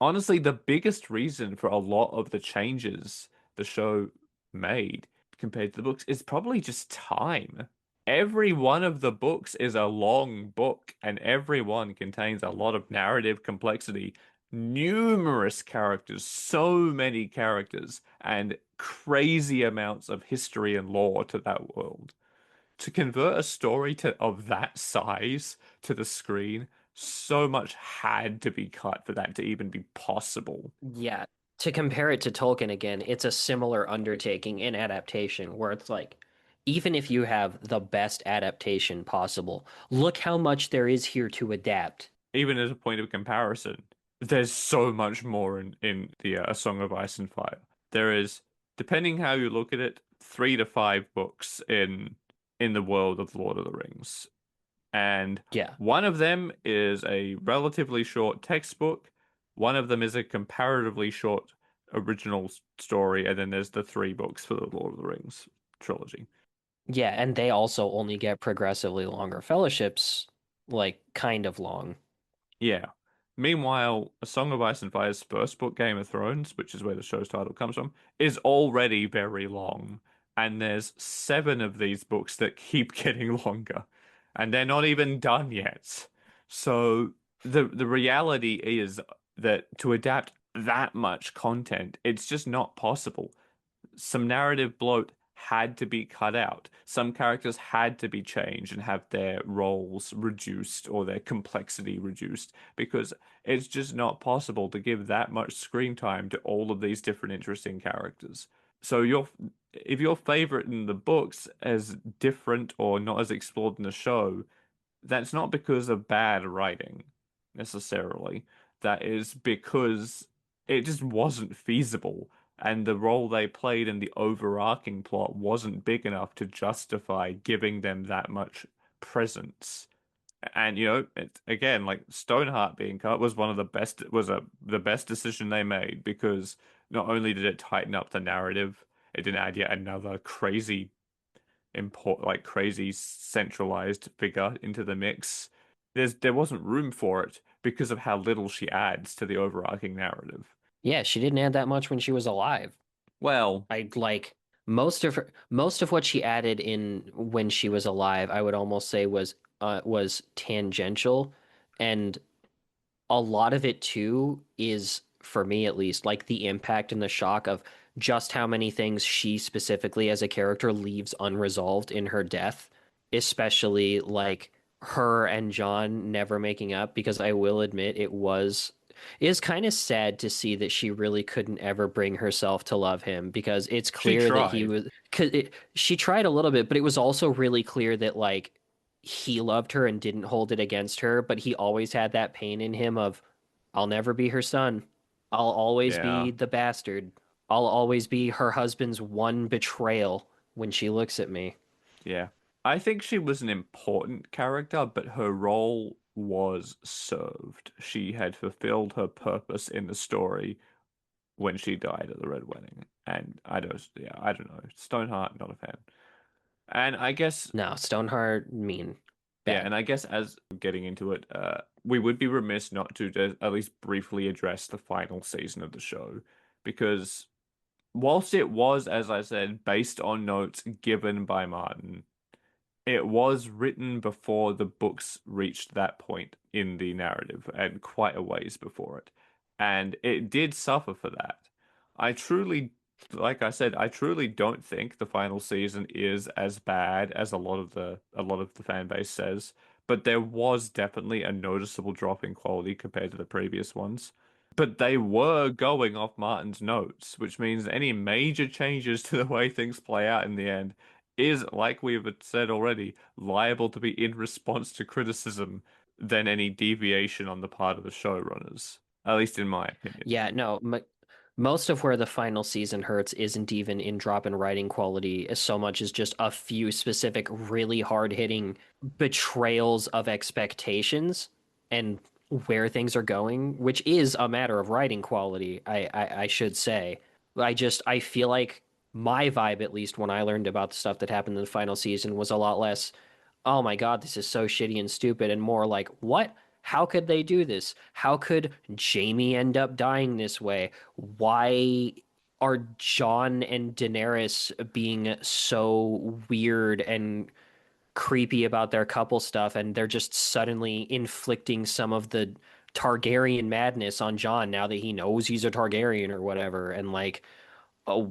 Honestly, the biggest reason for a lot of the changes the show made compared to the books is probably just time. Every one of the books is a long book, and every one contains a lot of narrative complexity, numerous characters, so many characters, and crazy amounts of history and lore to that world. To convert a story of that size to the screen, so much had to be cut for that to even be possible. Yeah, to compare it to Tolkien again, it's a similar undertaking in adaptation where it's like, even if you have the best adaptation possible, look how much there is here to adapt. Even as a point of comparison, there's so much more in the A Song of Ice and Fire. There is, depending how you look at it, 3 to 5 books in the world of Lord of the Rings, and Yeah. one of them is a relatively short textbook. One of them is a comparatively short original story, and then there's the 3 books for the Lord of the Rings trilogy. Yeah, and they also only get progressively longer fellowships, like kind of long. Yeah. Meanwhile, A Song of Ice and Fire's first book, Game of Thrones, which is where the show's title comes from, is already very long. And there's 7 of these books that keep getting longer. And they're not even done yet. So the reality is that to adapt that much content, it's just not possible. Some narrative bloat had to be cut out. Some characters had to be changed and have their roles reduced or their complexity reduced because it's just not possible to give that much screen time to all of these different interesting characters. So if your favorite in the books is different or not as explored in the show, that's not because of bad writing necessarily. That is because it just wasn't feasible. And the role they played in the overarching plot wasn't big enough to justify giving them that much presence. And again, like Stoneheart being cut was one of the best was the best decision they made because not only did it tighten up the narrative, it didn't add yet another crazy centralized figure into the mix. There wasn't room for it because of how little she adds to the overarching narrative. Yeah, she didn't add that much when she was alive. Well, I like most of what she added in when she was alive, I would almost say was tangential, and a lot of it too is, for me at least, like the impact and the shock of just how many things she specifically as a character leaves unresolved in her death, especially like her and John never making up, because I will admit it is kind of sad to see that she really couldn't ever bring herself to love him because it's she clear that he tried. was, she tried a little bit, but it was also really clear that like he loved her and didn't hold it against her, but he always had that pain in him of, I'll never be her son. I'll always Yeah. be the bastard. I'll always be her husband's one betrayal when she looks at me. Yeah. I think she was an important character, but her role was served. She had fulfilled her purpose in the story when she died at the Red Wedding. And I don't know. Stoneheart, not a fan. And I guess, No, Stoneheart, mean, yeah, bad. and I guess as getting into it, we would be remiss not to just at least briefly address the final season of the show, because whilst it was, as I said, based on notes given by Martin, it was written before the books reached that point in the narrative and quite a ways before it. And it did suffer for that. I truly, like I said, I truly don't think the final season is as bad as a lot of the fan base says, but there was definitely a noticeable drop in quality compared to the previous ones. But they were going off Martin's notes, which means any major changes to the way things play out in the end is, like we've said already, liable to be in response to criticism than any deviation on the part of the showrunners, at least in my opinion. Yeah, no, most of where the final season hurts isn't even in drop in writing quality as so much as just a few specific really hard-hitting betrayals of expectations and where things are going, which is a matter of writing quality, I should say. I feel like my vibe, at least when I learned about the stuff that happened in the final season, was a lot less, oh my God, this is so shitty and stupid, and more like, what? How could they do this? How could Jamie end up dying this way? Why are Jon and Daenerys being so weird and creepy about their couple stuff, and they're just suddenly inflicting some of the Targaryen madness on Jon now that he knows he's a Targaryen or whatever, and like,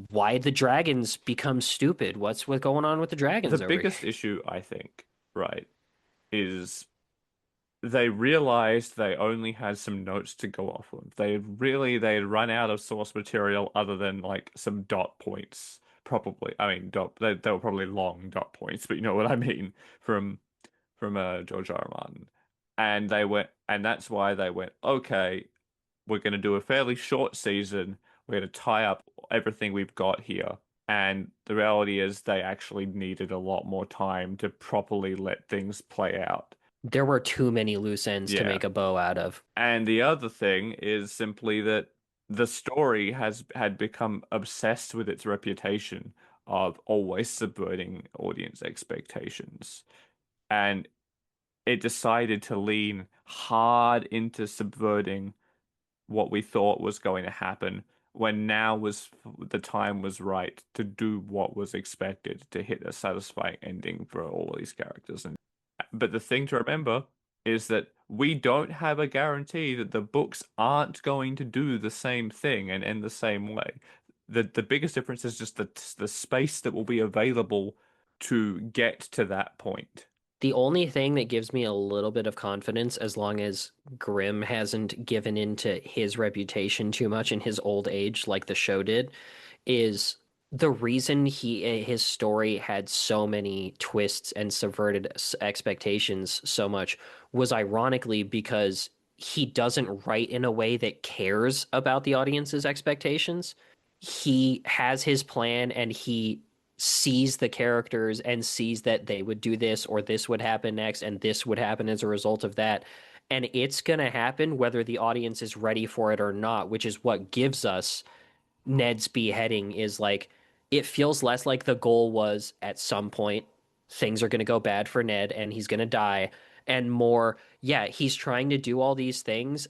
why the dragons become stupid? What's going on with the The dragons over here? biggest issue, I think, right, is they realized they only had some notes to go off of. They had run out of source material other than like some dot points. Probably, I mean, they were probably long dot points, but you know what I mean from George R. R. Martin. And that's why they went, okay, we're going to do a fairly short season. We're going to tie up everything we've got here. And the reality is they actually needed a lot more time to properly let things play out. There were too many loose ends to Yeah. make a bow out of. And the other thing is simply that the story had become obsessed with its reputation of always subverting audience expectations. And it decided to lean hard into subverting what we thought was going to happen when now was the time was right to do what was expected to hit a satisfying ending for all of these characters. But the thing to remember is that we don't have a guarantee that the books aren't going to do the same thing and end the same way. The biggest difference is just the space that will be available to get to that point. The only thing that gives me a little bit of confidence, as long as Grimm hasn't given into his reputation too much in his old age, like the show did, is the reason his story had so many twists and subverted expectations so much was ironically because he doesn't write in a way that cares about the audience's expectations. He has his plan and he sees the characters and sees that they would do this or this would happen next and this would happen as a result of that. And it's going to happen whether the audience is ready for it or not, which is what gives us Ned's beheading is like it feels less like the goal was at some point things are going to go bad for Ned and he's going to die and more yeah, he's trying to do all these things.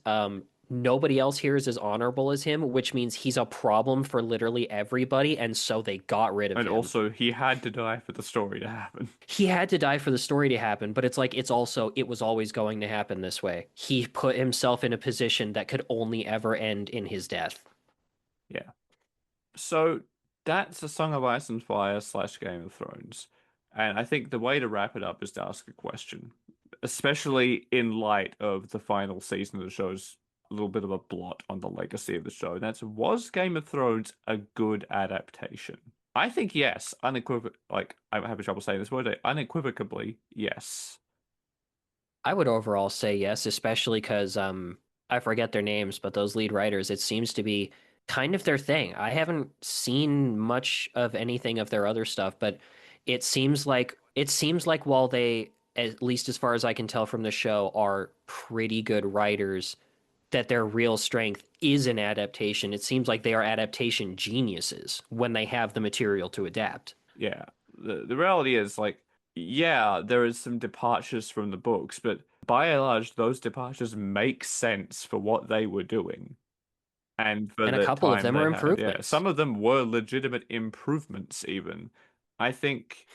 Nobody else here is as honorable as him, which means he's a problem for literally everybody, and so they got rid of And him. also, he had to die for the story to happen. He had to die for the story to happen, but it's like it's also it was always going to happen this way. He put himself in a position that could only ever end in his death. Yeah. So that's A Song of Ice and Fire slash Game of Thrones. And I think the way to wrap it up is to ask a question, especially in light of the final season of the show's a little bit of a blot on the legacy of the show. And that's, was Game of Thrones a good adaptation? I think yes, unequivocally, like I'm having trouble saying this word, unequivocally, yes. I would overall say yes, especially because I forget their names, but those lead writers, it seems to be kind of their thing. I haven't seen much of anything of their other stuff, but it seems like while they, at least as far as I can tell from the show, are pretty good writers, that their real strength is in adaptation. It seems like they are adaptation geniuses when they have the material to adapt. Yeah. The reality is like, yeah, there is some departures from the books, but by and large, those departures make sense for what they were doing and for And a the couple of time them they are had. Yeah, improvements. some of them were legitimate improvements, even. I think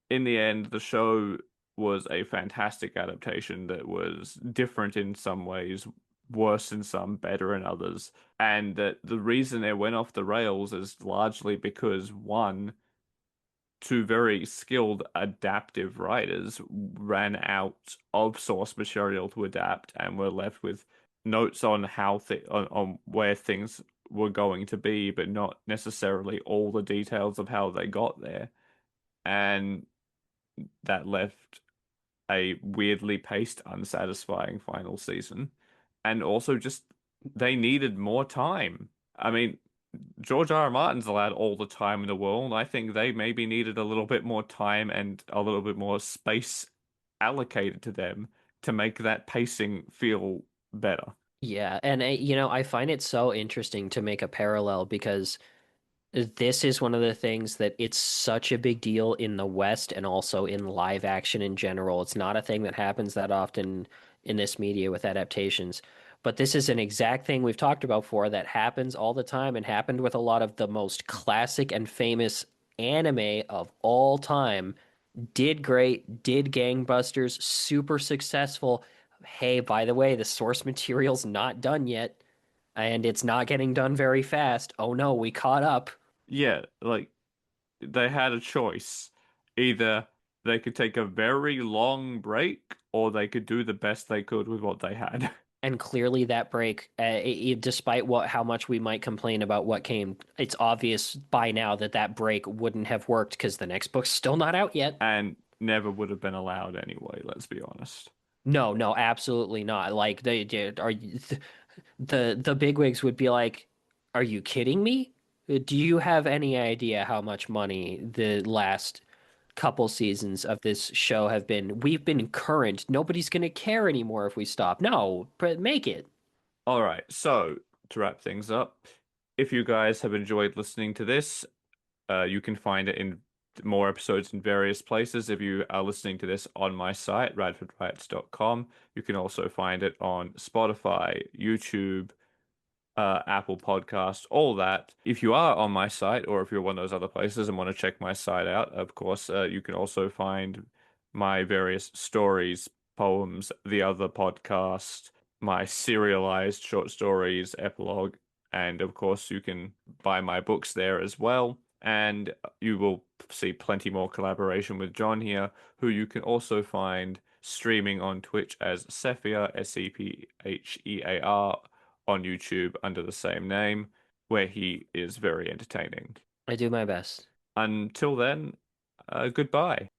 in the end, the show was a fantastic adaptation that was different in some ways, worse in some, better in others. And that the reason it went off the rails is largely because one, two very skilled adaptive writers ran out of source material to adapt and were left with notes on how on where things were going to be, but not necessarily all the details of how they got there. And that left a weirdly paced, unsatisfying final season. And also just they needed more time. I mean, George R. R. Martin's allowed all the time in the world. I think they maybe needed a little bit more time and a little bit more space allocated to them to make that pacing feel better. Yeah, and I find it so interesting to make a parallel because this is one of the things that it's such a big deal in the West and also in live action in general. It's not a thing that happens that often in this media with adaptations, but this is an exact thing we've talked about before that happens all the time and happened with a lot of the most classic and famous anime of all time. Did great, did gangbusters, super successful. Hey, by the way, the source material's not done yet, and it's not getting done very fast. Oh no, we caught up. Yeah, like they had a choice. Either they could take a very long break or they could do the best they could with what they had. And clearly that break, despite what how much we might complain about what came, it's obvious by now that that break wouldn't have worked because the next book's still not out yet. And never would have been allowed anyway, let's be honest. No, no, absolutely not. Like they did. The bigwigs would be like, "Are you kidding me? Do you have any idea how much money the last couple seasons of this show have been? We've been current. Nobody's gonna care anymore if we stop. No, but make it." All right, so to wrap things up, if you guys have enjoyed listening to this, you can find it in more episodes in various places. If you are listening to this on my site, radfordriots.com, you can also find it on Spotify, YouTube, Apple Podcasts, all that. If you are on my site, or if you're one of those other places and want to check my site out, of course, you can also find my various stories, poems, the other podcast, my serialized short stories, epilogue, and of course, you can buy my books there as well. And you will see plenty more collaboration with John here, who you can also find streaming on Twitch as Sephir, Sephear, on YouTube under the same name, where he is very entertaining. I do my best. Until then, goodbye.